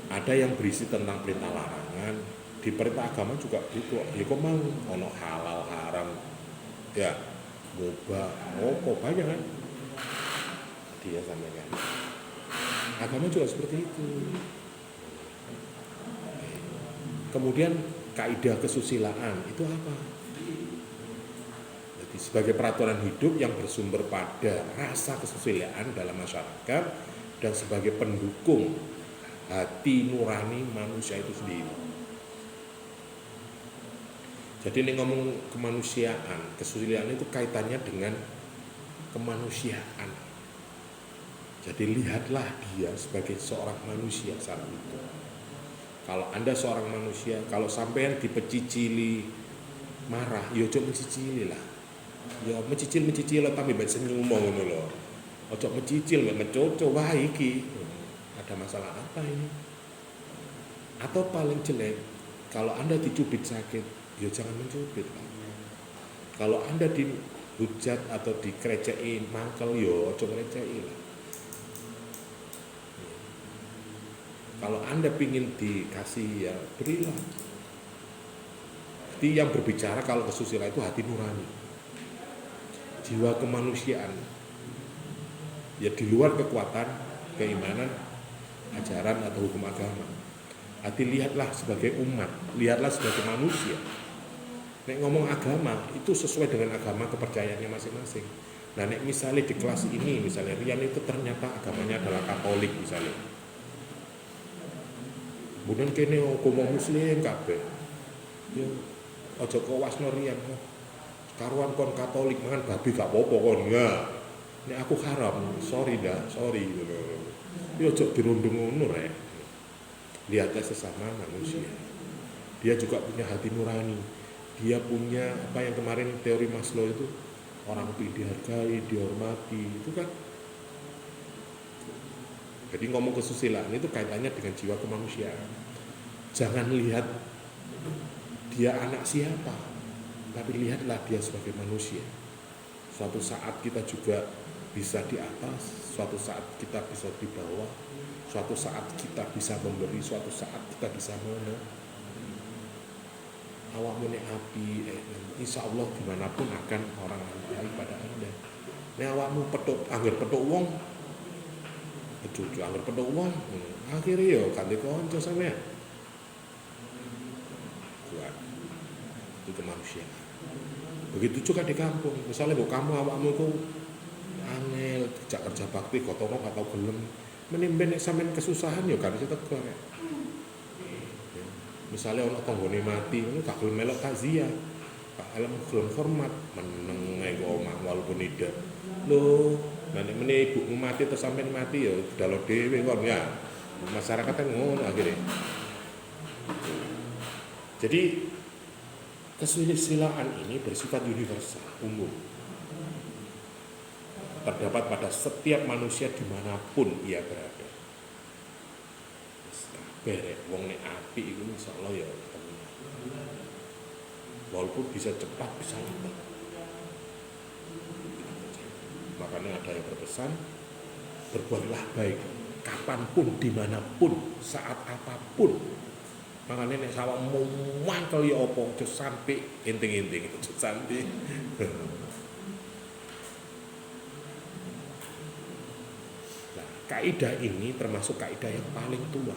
Ada yang berisi tentang perintah larangan, di perintah agama juga itu. Ya kok mau ono halal haram, ya mubah, kok banyak kan? Dia sampaikan. Agama juga seperti itu. Kemudian kaidah kesusilaan itu apa? Jadi sebagai peraturan hidup yang bersumber pada rasa kesusilaan dalam masyarakat dan sebagai pendukung hati nurani manusia itu sendiri. Jadi ini ngomong kemanusiaan, kesusilaan itu kaitannya dengan kemanusiaan. Jadi lihatlah dia sebagai seorang manusia saat itu. Kalau Anda seorang manusia, kalau sampean dipecicili marah, ya ojo mencicili lah. Ya mencicil lah tapi mbek senyum ngono lho. Ojo mencicil mbek mencoco wah iki. Ada masalah apa ini? Atau paling jelek, kalau Anda dicubit sakit, ya jangan mencubit lah. Kalau Anda dihujat atau dikrecei mangkel, ya aja ngrecei lah. Kalau Anda pingin dikasih, ya berilah. Jadi yang berbicara kalau kesusilaan itu hati nurani, jiwa kemanusiaan, ya di luar kekuatan keimanan, ajaran atau hukum agama. Hati lihatlah sebagai umat, lihatlah sebagai manusia. Nek ngomong agama itu sesuai dengan agama kepercayaannya masing-masing. Nah, nek misalnya di kelas ini, misalnya Rian itu ternyata agamanya adalah Katolik misalnya. Kemudian kene ngomong Muslim kabeh. Ya aja kok wasno Rian. Karuan kon Katolik mangan babi gak apa-apa kon enggak. Nek aku haram, sorry gitu. Ya aja dirundung ngono rek. Lihatlah sesama manusia. Dia juga punya hati nurani. Dia punya apa yang kemarin teori Maslow itu, orang itu dihargai, dihormati, itu kan. Jadi ngomong kesusilaan itu kaitannya dengan jiwa kemanusiaan. Jangan lihat dia anak siapa, tapi lihatlah dia sebagai manusia. Suatu saat kita juga bisa di atas, suatu saat kita bisa di bawah, suatu saat kita bisa memberi, suatu saat kita bisa menolong. Awakmu nek api, insya Allah dimanapun akan orang baik pada Anda. Nek awakmu angger petuk wong, angger petuk wong, akhirnya ya ganti konco sampean. Kuat. Itu kemanusiaan. Begitu juga di kampung. Misalnya kamu awakmu itu angel, jak kerja bakti, kotono atau gelem, menimben nek sampean kesusahan ya kan itu tegur. Misalnya orang tanggane mati, itu gak gelem melok takziah, gak gelem hormat, meneng ae kok omah walaupun tidak. Lho, nek meneh ibumu mati terus sampean mati ya dalo dhewe kon ya. Masyarakat kan ngono akhirnya. Jadi kesusilaan ini bersifat universal, umum. Terdapat pada setiap manusia dimanapun ia berada. Berek wong nek apik iku insyaallah ya walaupun bisa cepat bisa lambat. Makanya ada yang berpesan, berbuatlah baik kapanpun, dimanapun, saat apapun. Makanya nek sawak mau mangkel ya apa aja sampai enting-enting itu sampai. Nah, kaidah ini termasuk kaidah yang paling tua,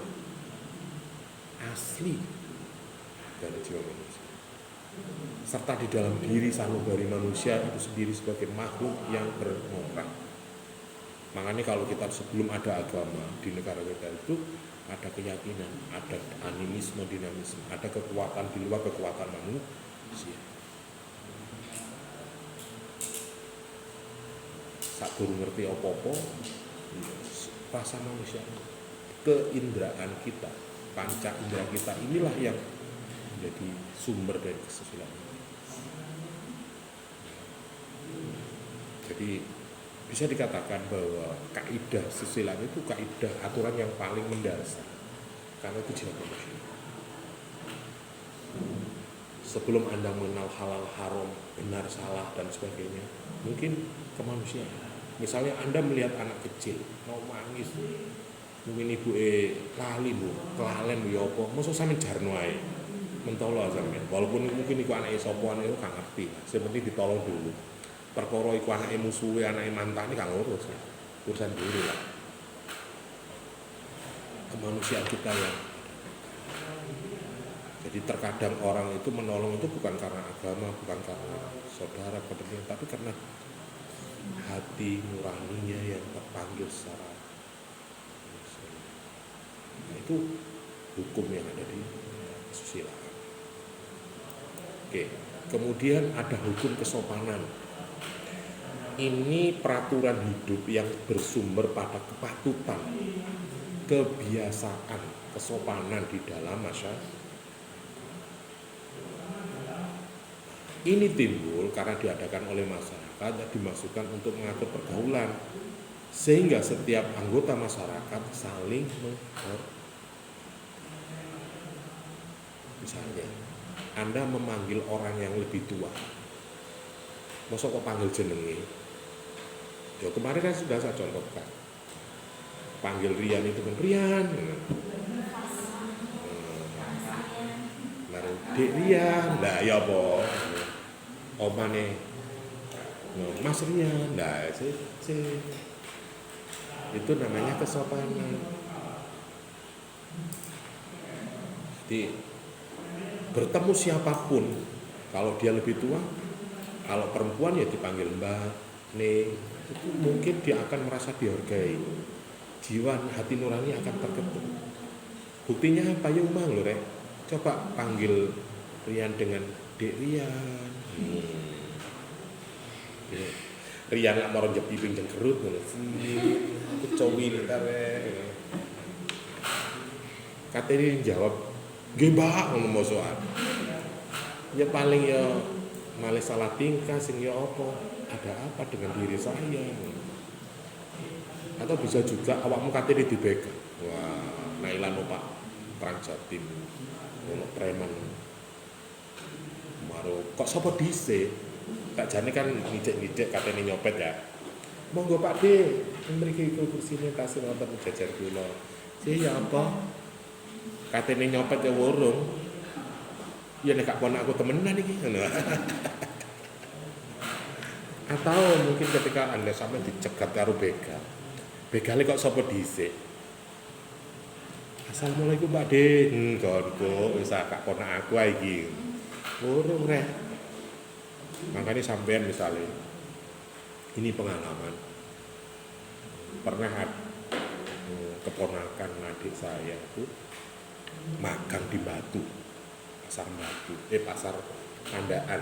asli dari jiwa manusia, serta di dalam diri sanubari manusia itu sendiri sebagai makhluk yang bermoral. Makanya kalau kita sebelum ada agama di negara kita itu ada keyakinan, ada animisme, dinamisme, ada kekuatan di luar kekuatan manusia. Saat guru ngerti apa-apa, rasa manusia, keinderaan kita, panca indera kita inilah yang menjadi sumber dari kesusilaan. Jadi bisa dikatakan bahwa kaidah kesusilaan itu kaidah aturan yang paling mendasar karena itu jiwa manusia. Sebelum Anda mengenal halal haram, benar salah dan sebagainya, mungkin kemanusiaan. Misalnya Anda melihat anak kecil mau nangis, mungkin ibu lali bu, kelalen bu, ya apa, maksud sampe jarno ae, mentolo sampean. Walaupun mungkin iku anake sapa anake gak ngerti, sepenting ditolong dulu. Perkara iku anake musuhe, anake mantane gak ngurus, urusan dulu lah. Kemanusiaan kita ya. Jadi terkadang orang itu menolong itu bukan karena agama, bukan karena saudara kepentingan, tapi karena hati nuraninya yang terpanggil secara. Nah, itu hukum yang ada di kesusilaan. Oke, kemudian ada hukum kesopanan. Ini peraturan hidup yang bersumber pada kepatutan, kebiasaan, kesopanan di dalam masyarakat. Ini timbul karena diadakan oleh masyarakat dan dimaksudkan untuk mengatur pergaulan, sehingga setiap anggota masyarakat saling menghormati. Misalnya, Anda memanggil orang yang lebih tua. Masa kok panggil jenenge? Ya kemarin kan sudah saya contohkan. Panggil Rian itu kan Rian. Baru Dek Rian. Lah ya apa? Omane Mas Rian. Nah, itu namanya kesopanan. Jadi bertemu siapapun, kalau dia lebih tua, kalau perempuan ya dipanggil Mbak, Nih, itu mungkin dia akan merasa dihargai. Jiwa hati nurani akan terketuk. Buktinya apa ya umang lho rek? Coba panggil Rian dengan Dek Rian. Rian lak mau njep piping jengkerut ngono. Aku cowi ntar rek. Katanya jawab, "Nggih Mbak," ngono mosoan. Ya paling ya malah salah tingkah sing ya apa? Ada apa dengan diri saya? Atau bisa juga awakmu katanya dibegal. Wah, nailan Pak Perang Jatim. Ono preman. Maro kok sapa dhisik? Tak jane kan ngicik-ngicik katanya nyopet ya. Monggo Pak D, mriki kursine tasih wonten jajar kula. Ya apa? Katanya nyopet ya wurung. Ya nek gak ponak aku temenan iki ngono. Atau mungkin ketika Anda sampai dicegat karo begal. Begale kok sapa dhisik? Assalamualaikum Pak D. Gonku wis gak ponak aku iki. Wurung rek. Makanya sampean misalnya ini pengalaman. Pernah keponakan adik saya itu magang di Batu. Pasar Pandaan.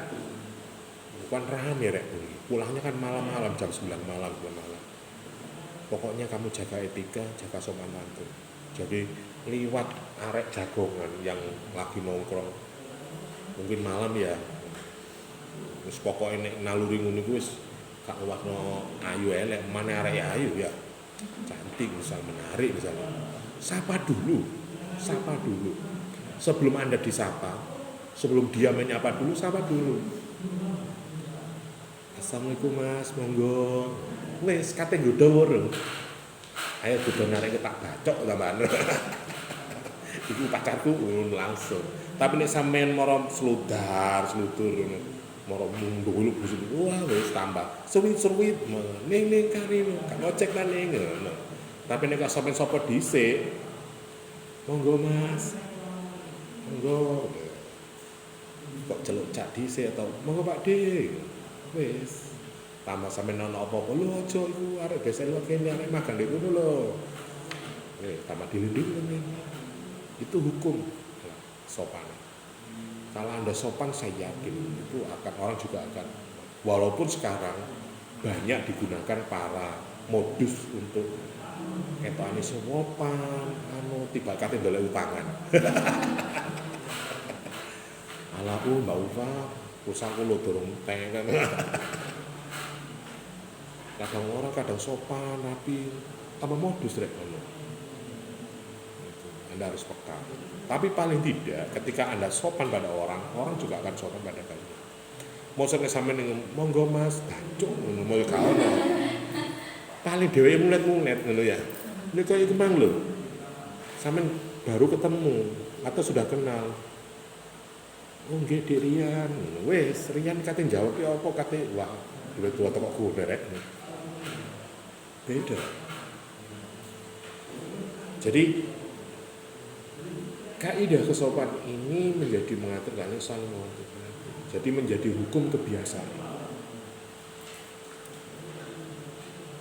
Bukan rame rek, pulangnya kan malam-malam jam 9 malam. Pokoknya kamu jaga etika, jaga sopan santun. Jadi liwat arek jagongan yang lagi nongkrong, mungkin malam ya. Terus pokoknya nek naluri ngono kuwi wis gak warna ayu elek, mana arek ayu ya. Cantik misal menarik misalnya. Sapa dulu. Sebelum Anda disapa, sebelum dia menyapa dulu, sapa dulu. Assalamualaikum Mas, monggo. Wes kate nggodha wurung. Ayo kudu narek tak bacok tambahan. Iku pacarku langsung. Tapi nek sampean moro slutur moro mundul busuk. Wah wis tambah. Suwit-suwit ning kari gak ngocek nang ngono. Tapi nek sampean sapa dhisik, monggo Mas. Monggo. Kok celuk cak dhisik atau monggo Pak D. Wis tambah sampe nono apa-apa lho aja iku arek desa liwat kene arek magang ndek ngono lho. Tambah dilindungi men. Itu hukum sopan. Kalau Anda sopan saya yakin itu akan orang juga akan, walaupun sekarang banyak digunakan para modus untuk ketokane sopan tiba kate ndolek utangan. Ala Mbak Ufa pulsaku lo dorong teng kan. Kadang orang kadang sopan tapi tambah modus rek ngono. Anda harus peka. Tapi paling tidak ketika Anda sopan pada orang juga akan sopan pada kalian. Mau sampe sampean monggo Mas, dancuk ngono mau gak ono. Paling dhewe mulet-mulet ngono ya. Nek koyo iku mang lho. Sampean baru ketemu atau sudah kenal. Oh nggih Dik Rian. Wes Rian kate jawab ya apa kate wah duwe tua toko derek. Beda. Jadi kaidah kesopanan ini menjadi mengatur kalian saling mengatur. Jadi menjadi hukum kebiasaan.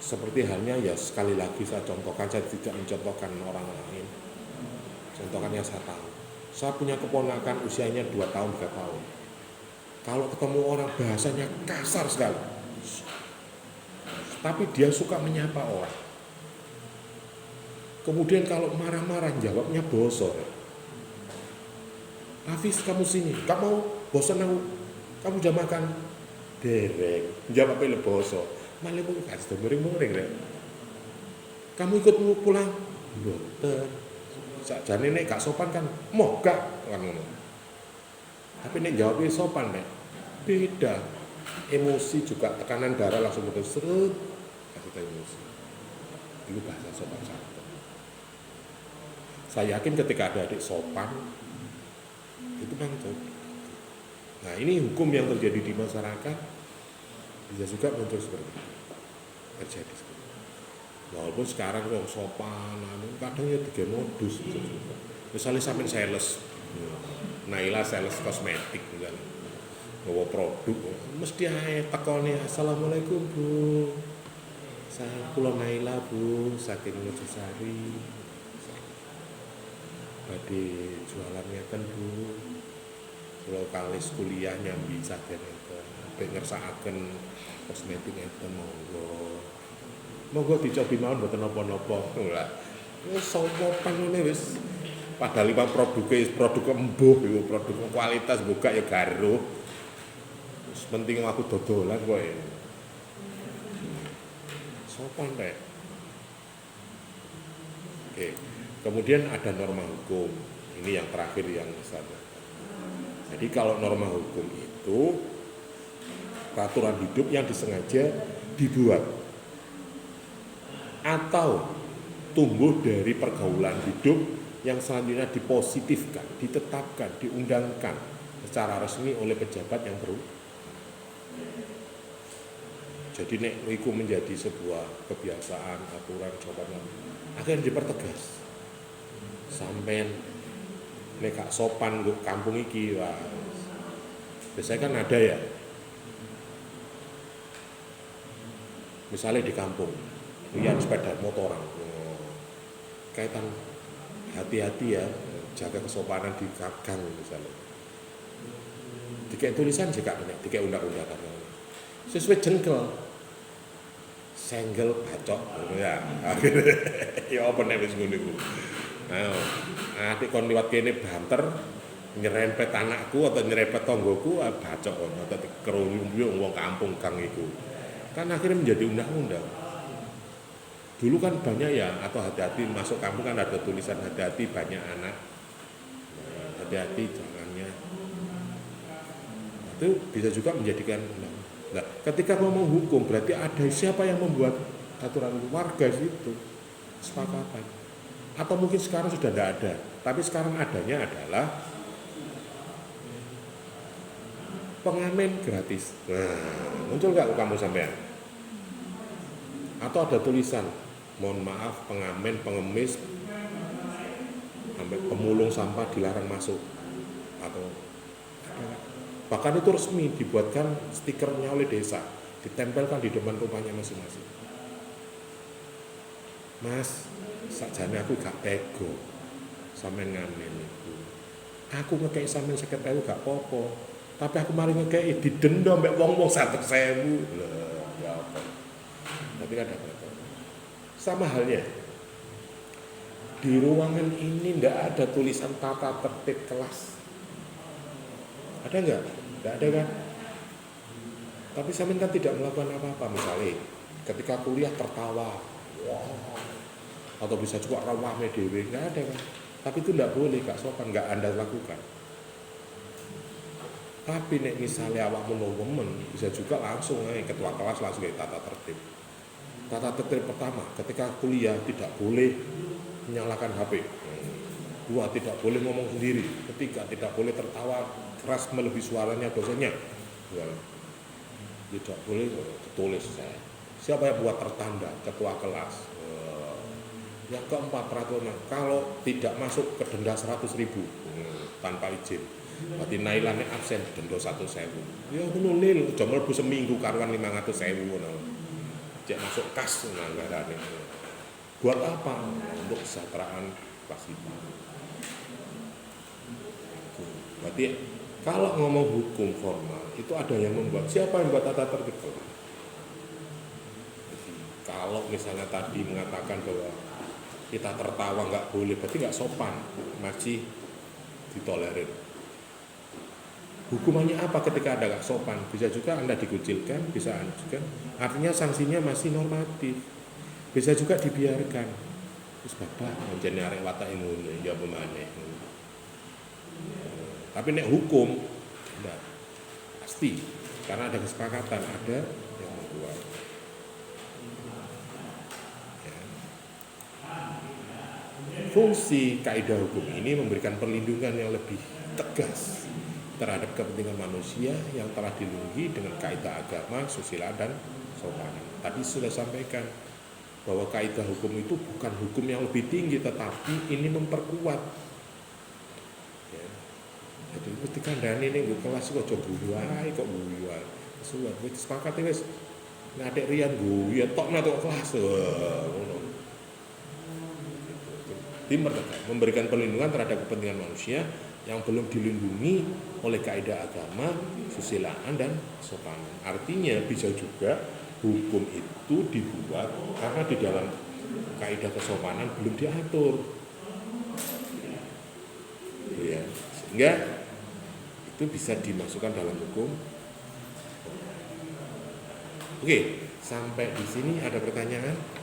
Seperti halnya ya sekali lagi saya contohkan, saya tidak mencontohkan orang lain. Contohkan yang saya tahu. Saya punya keponakan usianya 2 tahun, 3 tahun. Kalau ketemu orang bahasanya kasar sekali. Tapi dia suka menyapa orang. Kemudian kalau marah-marah jawabnya bosor. Hafiz kamu sini, gak mau bosan aku. Kamu udah makan? Dereng. Jawabnya bosor. Malah mau kasih muring-muring rek. Kamu ikut pulang? Mboten. Sakjane nek gak sopan kan, moh gak kan ngono. Tapi nek jawabnya sopan nek beda. Emosi juga tekanan darah langsung putus seret, kasih tahu emosi. Itu bahasa sopan santun. Saya yakin ketika ada adik sopan itu mantul. Nah ini hukum yang terjadi di masyarakat bisa juga muncul seperti itu, terjadi seperti itu. Walaupun sekarang wong sopan, kadang ya tiga modus. Misalnya sampai sales, Naila sales kosmetik misalnya, bawa produk, mesti aja tekone assalamualaikum bu, saya pulau Naila bu, saking Mojosari, badhe jualannya kan bu, pulau kalis kuliah nyambi saden itu, ngersakaken kosmetik itu monggo dicobi mawon mboten napa-napa. Lah, wis sopan ngene wis. Padahal lima produk embuh iku produk kualitas buka ya garuh. Wis penting aku dodolan kowe. Sopan rek. Oke. Kemudian ada norma hukum. Ini yang terakhir yang saya. Jadi kalau norma hukum itu peraturan hidup yang disengaja dibuat atau tumbuh dari pergaulan hidup yang selanjutnya dipositifkan, ditetapkan, diundangkan secara resmi oleh pejabat yang baru. Jadi nek itu menjadi sebuah kebiasaan, aturan, sopan akhirnya dipertegas. Sampai nek gak sopan nggo kampung iki wah. Biasanya kan ada ya. Misalnya di kampung, lihat sepeda motoran. Kaitan hati-hati ya, jaga kesopanan di gang misalnya. Dikek tulisan juga nek dikek undang-undangan. Sesuai jengkel. Senggel bacok ya. Ya apa nek wis ngono iku. Ayo, ati kon liwat kene banter nyerempet anakku atau nyerempet tonggoku bacok ono atau kerumbu wong kampung gang iku. Kan akhirnya menjadi undang-undang. Dulu kan banyak ya, atau hati-hati masuk kampung kan ada tulisan hati-hati banyak anak, hati-hati jangannya. Itu bisa juga menjadikan. Nah, ketika ngomong hukum berarti ada siapa yang membuat aturan warga itu kesepakatan. Atau mungkin sekarang sudah tidak ada, tapi sekarang adanya adalah pengamen gratis. Nah, muncul nggak kamu sampean? Atau ada tulisan mohon maaf pengamen, pengemis, sampai pemulung sampah dilarang masuk atau bahkan itu resmi dibuatkan stikernya oleh desa, ditempelkan di depan rumahnya masing-masing. Mas, sakjane aku gak tego sampean ngamen iku. Aku ngekei sampean 50.000 gak apa-apa, tapi aku mari ngekei didenda mbek wong-wong 100.000. Lah, ya apa? Tapi ada apa? Sama halnya, di ruangan ini tidak ada tulisan tata tertib kelas. Ada nggak? Tidak ada kan? Tapi sampean kan tidak melakukan apa-apa. Misalnya, ketika kuliah tertawa, wow, atau bisa juga rawame dhewe, nggak ada kan? Tapi itu tidak boleh, gak sopan, nggak Anda lakukan. Tapi nek misalnya awakmu ngomen, bisa juga langsung ketua kelas langsung tata tertib. Tata tertib pertama, ketika kuliah tidak boleh menyalakan HP. Dua, tidak boleh ngomong sendiri. Ketiga, tidak boleh tertawa keras melebihi suaranya dosennya. Dua, tidak boleh tertulis saya. Siapa yang buat tertanda? Ketua kelas. Yang keempat, peraturan kalau tidak masuk ke denda 100.000 tanpa izin. Berarti nailane absen denda 100.000. Ya ngono lil, aja mlebu seminggu karuan 500.000 ngono. Cek masuk kas anggarane. Buat apa? Untuk kesejahteraan kelas 5. Berarti kalau ngomong hukum formal itu ada yang membuat. Siapa yang buat tata tertib? Kalau misalnya tadi mengatakan bahwa kita tertawa nggak boleh, berarti nggak sopan, masih ditolerir. Hukumannya apa ketika Anda nggak sopan? Bisa juga Anda dikucilkan, bisa juga. Artinya sanksinya masih normatif. Bisa juga dibiarkan. Terus bapak menjadi arek watak ngono ya pemane. Tapi nek hukum Enggak, pasti karena ada kesepakatan, ada yang membuat. Ya. Fungsi kaidah hukum ini memberikan perlindungan yang lebih tegas terhadap kepentingan manusia yang telah dilindungi dengan kaidah agama, susila dan sopan. Tadi sudah sampaikan bahwa kaidah hukum itu bukan hukum yang lebih tinggi, tetapi ini memperkuat. Ya. Jadi ketika dani ini gue kelas kok coba buai, kok buai, suat, gue sepakat wes ngadek rian gue, ya tok nato kelas, tim memberikan perlindungan terhadap kepentingan manusia yang belum dilindungi oleh kaidah agama, susilaan dan sopanan. Artinya bisa juga hukum itu dibuat karena di dalam kaidah kesopanan belum diatur. Ya, sehingga itu bisa dimasukkan dalam hukum. Oke, sampai di sini ada pertanyaan?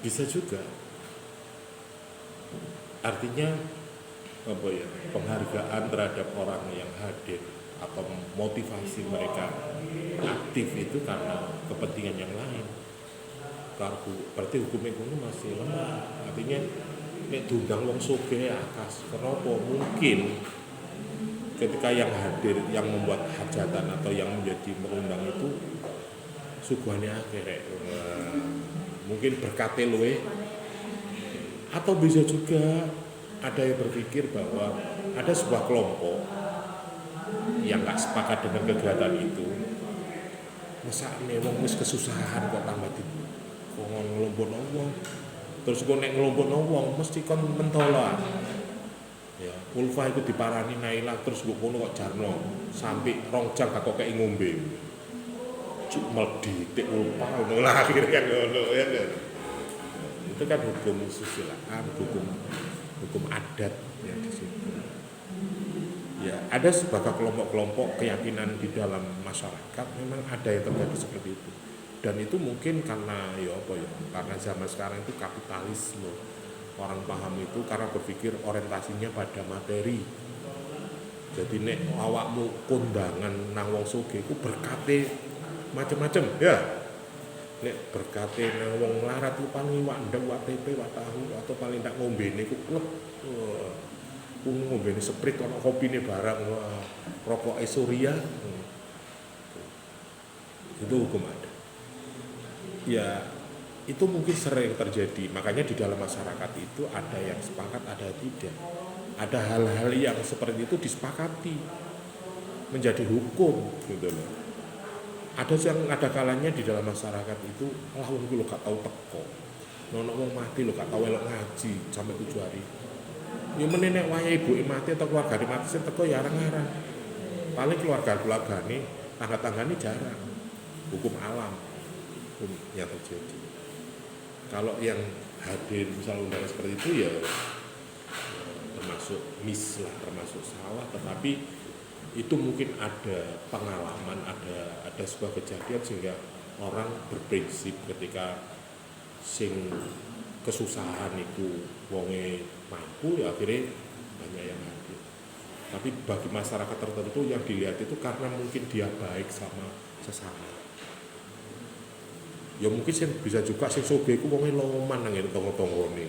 Bisa juga. Artinya apa ya, penghargaan terhadap orang yang hadir atau motivasi mereka aktif itu karena kepentingan yang lain. Berarti hukum itu masih lemah. Artinya nek diundang wong sugih akas. Kenapa? Mungkin ketika yang hadir, yang membuat hajatan atau yang menjadi mengundang itu suguhannya akhirnya mungkin berkate luwe, atau bisa juga ada yang berpikir bahwa ada sebuah kelompok yang nggak sepakat dengan kegiatan itu. Masa nih wong wis kesusahan kok tambah di kok ngelompokno wong, terus kok nek ngelompokno wong mesti kon mentola. Ya, ulfa itu diparani nailah terus kok kono kok jarno sampai 2 jam gak kok kei ngombe. Melditik ulpa ngono lah akhirnya kan ngono ya kan. Itu kan hukum susilaan, hukum adat yang di situ. Ya, ada sebagai kelompok-kelompok keyakinan di dalam masyarakat memang ada yang terjadi seperti itu. Dan itu mungkin karena karena zaman sekarang itu kapitalisme. Orang paham itu karena berpikir orientasinya pada materi. Jadi nek awakmu kondangan nang wong sugih iku berkate macam-macam ya. Nek berkate nang wong melarat ku paling wak ndek, wak tempe, wak tahu atau paling tak ngombene ku klep. Ngombene sprit ana kopine barang, rokok Surya. Itu hukum ada. Ya, itu mungkin sering terjadi. Makanya di dalam masyarakat itu ada yang sepakat, ada yang tidak. Ada hal-hal yang seperti itu disepakati menjadi hukum gitu loh. Ada kalanya di dalam masyarakat itu lah wong iki lho gak tau teko. Nono wong mati lho gak tau elok ngaji sampai 7 hari. Ya meneh nek wayahe ibuke mati atau keluargane mati sing teko ya arang-arang. Paling keluargane, tangga-tanggane jarang. Hukum alam, hukum yang terjadi. Kalau yang hadir misal undangan seperti itu ya termasuk termasuk salah, tetapi itu mungkin ada pengalaman, ada sebuah kejadian sehingga orang berprinsip ketika sing kesusahan itu wonge mampu ya akhirnya banyak yang hadir. Tapi bagi masyarakat tertentu yang dilihat itu karena mungkin dia baik sama sesama. Ya mungkin bisa juga sing sugih iku wonge loman nang ngene tangga-tanggane.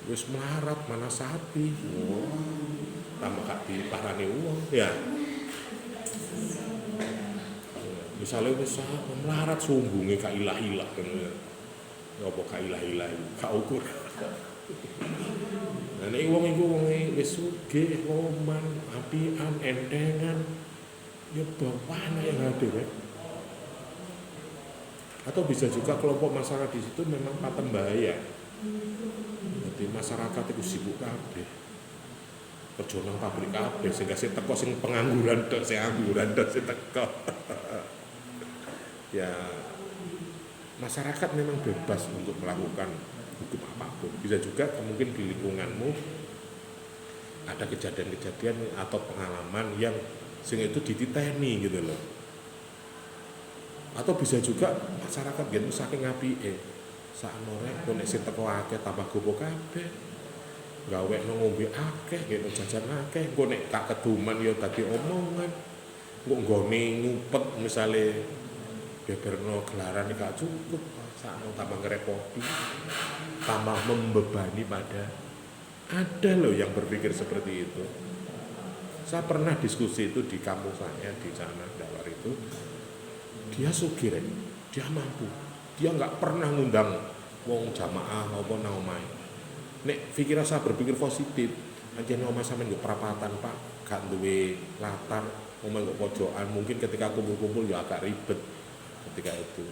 Wis melarat mana sapi. Tambah gak diparani uang ya. Misalnya wis melarat sumbunge gak ilah-ilah ngono ya. Ya apa gak ilah-ilah gak ukur. Nah nek wong iku wonge wis sugih, loman, apian, entengan ya bawana yang hadir ya. Atau bisa juga kelompok masyarakat di situ memang paten bahaya. Jadi masyarakat itu sibuk kabeh. Kerja nang pabrik kabeh sehingga sing teko sing pengangguran tok, sing angguran tok sing teko. Ya masyarakat memang bebas untuk melakukan hukum apapun. Bisa juga mungkin di lingkunganmu ada kejadian-kejadian atau pengalaman yang sing itu dititeni gitu loh. Atau bisa juga masyarakat gitu saking ngapike sakno rek nek sing teko akeh tambah gopo kabeh. Gawekno ngombe akeh, gitu jajan akeh, engko nek tak keduman ya dadi omongan. Engko nggone ngupet misale beberno gelaran gak cukup, sakno tambah ngerepoti, tambah membebani pada. Ada loh yang berpikir seperti itu. Saya pernah diskusi itu di kampung saya di sana Dawar itu. Dia sugih, dia mampu. Dia nggak pernah ngundang wong jamaah maupun nang omahe. Nek pikiran saya berpikir positif, aja omah sampean nggo perapatan Pak, gak duwe latar, omah nggo pojokan, mungkin ketika kumpul-kumpul ya agak ribet ketika itu.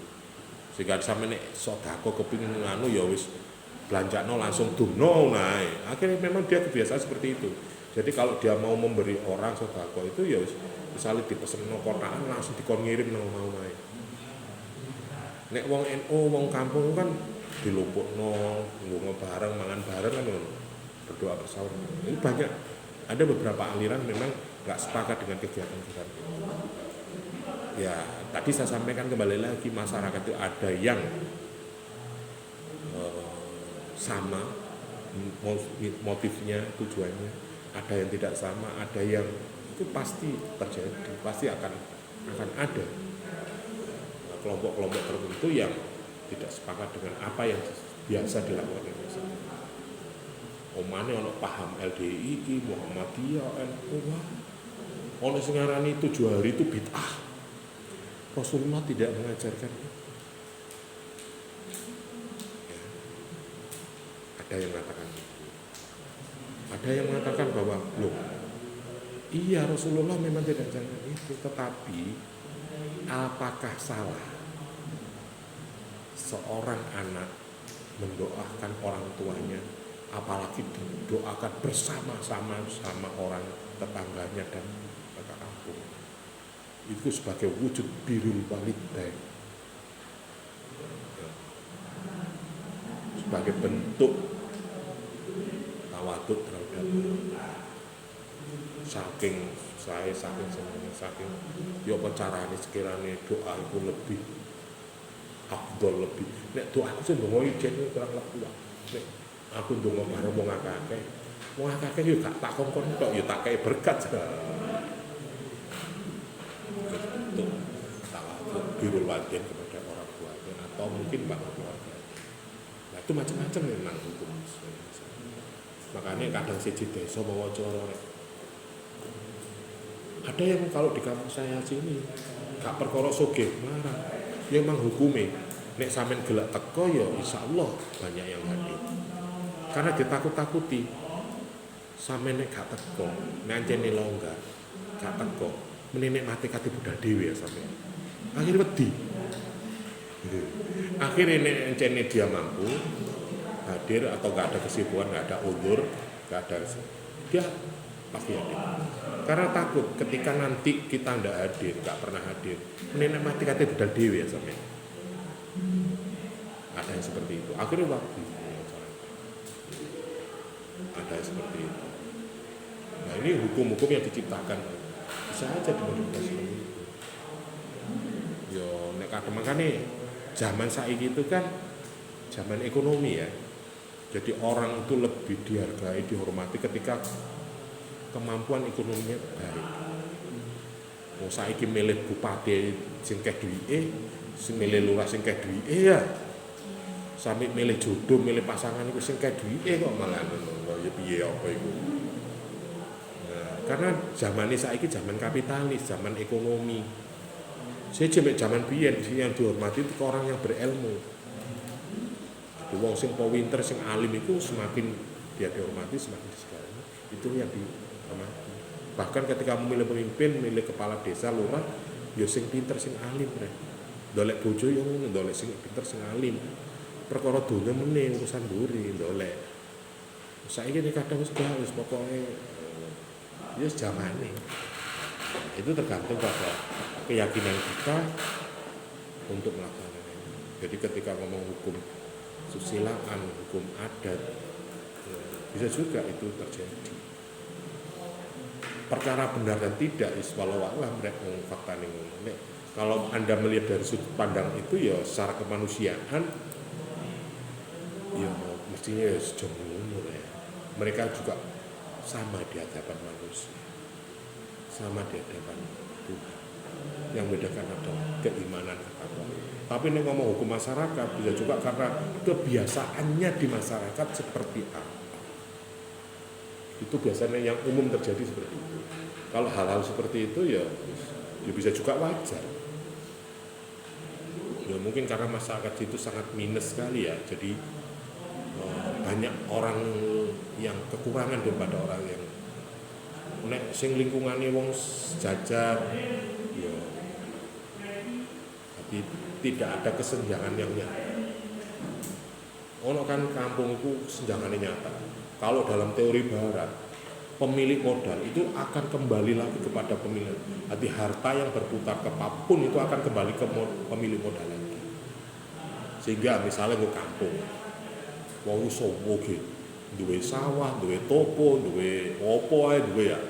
Sehingga sampe nek sedekah kepingin nganu ya wis belanjano langsung dumno nae. Akhirnya memang dia kebiasaan seperti itu. Jadi kalau dia mau memberi orang sedekah itu ya wis misalnya dipesenno kotakan langsung dikon ngirim nang omahe. Nek wong NU wong kampung kan dilumpukno, nggo bareng, mangan bareng kan ngono. Berdoa bersama. Ini banyak. Ada beberapa aliran memang nggak sepakat dengan kegiatan-kegiatan itu. Ya, tadi saya sampaikan kembali lagi masyarakat itu ada yang sama motifnya, tujuannya, ada yang tidak sama, ada yang itu pasti terjadi, pasti akan ada kelompok-kelompok tertentu yang tidak sepakat dengan apa yang biasa dilakukan di masyarakat. Omane ono paham LDI, Muhammadiyah, NU, ono sing ngarani 7 hari itu bid'ah. Rasulullah tidak mengajarkan itu. Ya. Ada yang mengatakan itu. Ada yang mengatakan bahwa loh, iya Rasulullah memang tidak mengajarkan itu, tetapi apakah salah seorang anak mendoakan orang tuanya, apalagi didoakan bersama-sama sama orang tetangganya dan kakak kampung, itu sebagai wujud birrul walidain, sebagai bentuk tawaduk terhadap saking yo apa carane sekiranya doa itu lebih afdol, lebih nek doa aku sing ndonga ijen kurang lebih nek aku ndonga bareng wong akeh yo gak tak kongkon tok yo tak kei berkat untuk tawaduk birrul walidain kepada orang tuanya atau mungkin bapak keluarga. Nah itu macam-macam memang hukum. Makanya kadang siji desa mawa cara ada yang kalau di kampung saya sini gak perkara sugih marah ya emang hukume nek sampean gelak teko ya insyaallah banyak yang hadir karena ditakut-takuti sampean nek gak teko nancene longgar gak teko menene mati kate budal dhewe ya sampean akhirnya wedi akhirnya nek encene dia mampu hadir atau gak ada kesibukan gak ada uzur gak ada dia pasti hadir karena takut ketika nanti kita ndak hadir, nggak pernah hadir, nenek mati katanya budal dewi ya sampai. Ada yang seperti itu. Akhirnya waktu ada yang seperti itu. Nah ini hukum-hukum yang diciptakan bisa aja dimanfaatkan seperti itu. Yo nek kadang makanya zaman saiki itu kan zaman ekonomi ya. Jadi orang itu lebih dihargai, dihormati ketika kemampuan ekonominya baik. Mau saiki milih bupati sing keh duwike, sing milih lurah sing keh duwike ya. Sampai milih jodoh, milih pasangan iku sing keh duwike kok malah ngono. Ya piye apa iku. Nah, karena zaman ini saiki zaman kapitalis, zaman ekonomi. Saya zaman biyen yang dihormati itu orang yang berilmu. Wong sing pinter, sing alim itu semakin dia dihormati, semakin disegani. Itu yang bahkan ketika memilih pemimpin, milih kepala desa, lurah, ya sing pinter, sing alim, Ndolek bojo yo ngono, ndolek sing pinter sing alim. Perkara donya meneh urusan mburi ndolek. Saiki nek kadang wis pokoke ya jamane. Itu tergantung pada keyakinan kita untuk melaksanakannya. Jadi ketika ngomong hukum susilaan, hukum adat, ya, bisa juga itu terjadi. Perkara benar dan tidak, walau alam mereka fakta ini. Kalau Anda melihat dari sudut pandang itu ya secara kemanusiaan, ya mestinya ya sejauh ya. Mereka juga sama di hadapan manusia, sama di hadapan Tuhan. Yang bedakan adalah keimanan agama. Tapi ini ngomong hukum masyarakat bisa juga karena kebiasaannya di masyarakat seperti apa. Itu biasanya yang umum terjadi seperti itu. Kalau hal-hal seperti itu ya bisa juga wajar. Ya mungkin karena masyarakat itu sangat minus sekali ya. Jadi banyak orang yang kekurangan daripada orang yang nek sing lingkungannya wong jajar ya. Tapi tidak ada kesenjangan yang nyata. Ono kan kampung itu kesenjangannya nyata. Kalau dalam teori barat, pemilik modal itu akan kembali lagi kepada pemilik. Arti harta yang berputar ke apapun itu akan kembali ke pemilik modal lagi. Sehingga misalnya ke kampung, wong sowo ge, duwe sawah, duwe topo, duwe opo ae duwe ya.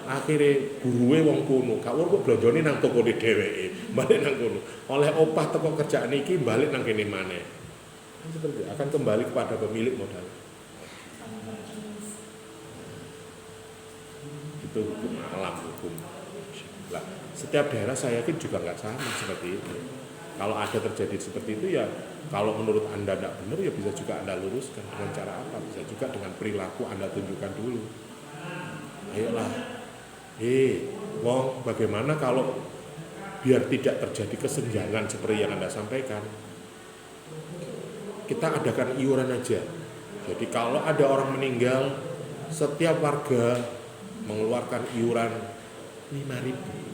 Akhire guruwe wong kono, gak kok blonjone nang tokone dheweke, balik nang kono. Oleh opah teko kerjaan iki balik nang kene maneh. Seperti akan kembali kepada pemilik modal. Itu hukum alam, hukum. Nah, setiap daerah saya yakin juga nggak sama seperti itu. Kalau ada terjadi seperti itu ya, kalau menurut Anda tidak benar ya bisa juga Anda luruskan dengan cara apa? Bisa juga dengan perilaku Anda tunjukkan dulu. Ayolah, wong bagaimana kalau biar tidak terjadi kesenjangan seperti yang Anda sampaikan? Kita adakan iuran aja. Jadi kalau ada orang meninggal, setiap warga mengeluarkan iuran 5.000.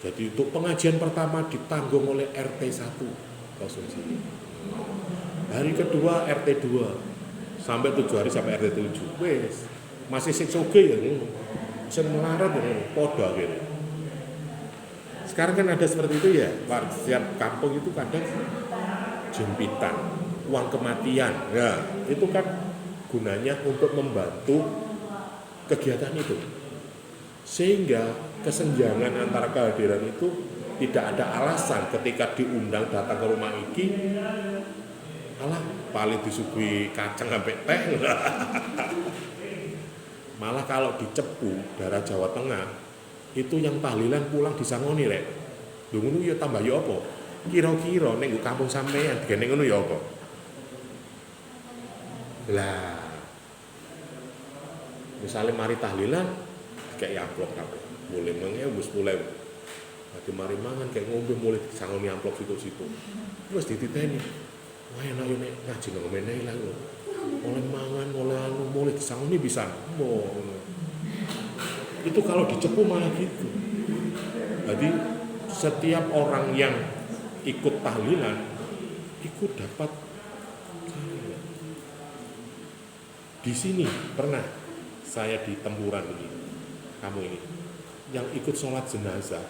Jadi untuk pengajian pertama ditanggung oleh RT 1 konsumsi. Hari kedua RT 2 sampai 7 hari sampai RT 7. Wes, masih sing soge ya ngono. Sing melarat ya padha gitu. Sekarang kan ada seperti itu ya. Setiap kampung itu kadang jempitan, uang kematian. Ya, itu kan gunanya untuk membantu kegiatan itu, sehingga kesenjangan antara kehadiran itu tidak ada alasan ketika diundang datang ke rumah iki alah paling disuguhi kacang sampai teh. Malah kalau di Cepu daerah Jawa Tengah itu yang tahlilan pulang disangoni rek lho ngono ya tambah ya apa kira-kira ning kampung sampean digene ngono ya apa lah. Misalnya mari tahlilan kayak amplop kabeh. Mulai wis mulai. Dadi mari mangan kayak ngombe mulai disangoni amplop situ-situ. Terus dititeni. Wah enak yo nek ngaji nang meneh lah lho. Oleh mangan, oleh anu mulai disangoni bisa. Itu kalau di Cepu malah gitu. Jadi setiap orang yang ikut tahlilan ikut dapat di sini pernah saya di Tempuran ini, kamu ini, yang ikut sholat jenazah,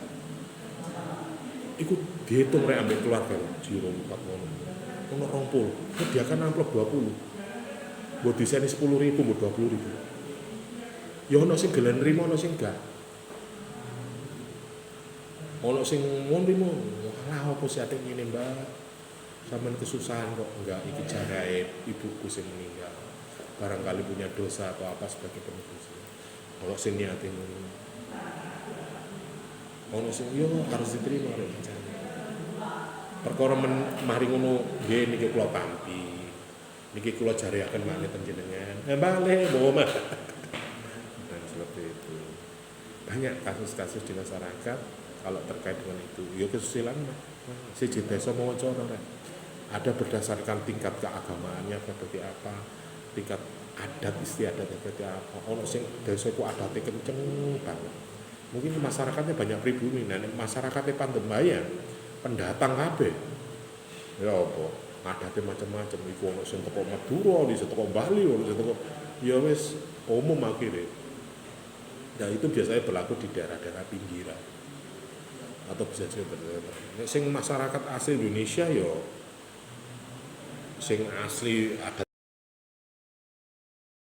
ikut dihitung rek ambil keluarga, jiro 4 ono rompul, sediakan amplop 20, buat desainnya 10.000, buat 20.000, ya ono sing gelen rimo, ono sing enggak, ono sing ngonrimo, alah apa sih ada ini mbak, sampean kesusahan kok enggak, iki jarae ibuku sing meninggal. Barangkali punya dosa atau apa sebagai penebus. Kalau sing niate ngono. Ono sing yo harus diterima rek jane. Perkara mari ngono nggih niki kula tampi. Niki kula jareaken maneh panjenengan. Balik bawa mah. Dan seperti itu. Banyak kasus-kasus di masyarakat kalau terkait dengan itu. Yo kesusilaan mah. Siji desa maca ora. Ada berdasarkan tingkat keagamaannya seperti apa. Tingkat adat istiadat seperti apa. Ono sing desa ku adate kenceng banget. Mungkin masyarakatnya banyak pribumi, nah masyarakatnya Pandembayan pendatang kabeh. Ya apa? Ngadate macam-macam iku ono sing teko Madura, ono sing teko Bali, ono sing teko ya wis umum akhirnya. Nah itu biasanya berlaku di daerah-daerah pinggiran atau bisa juga sing masyarakat asli Indonesia ya sing asli ada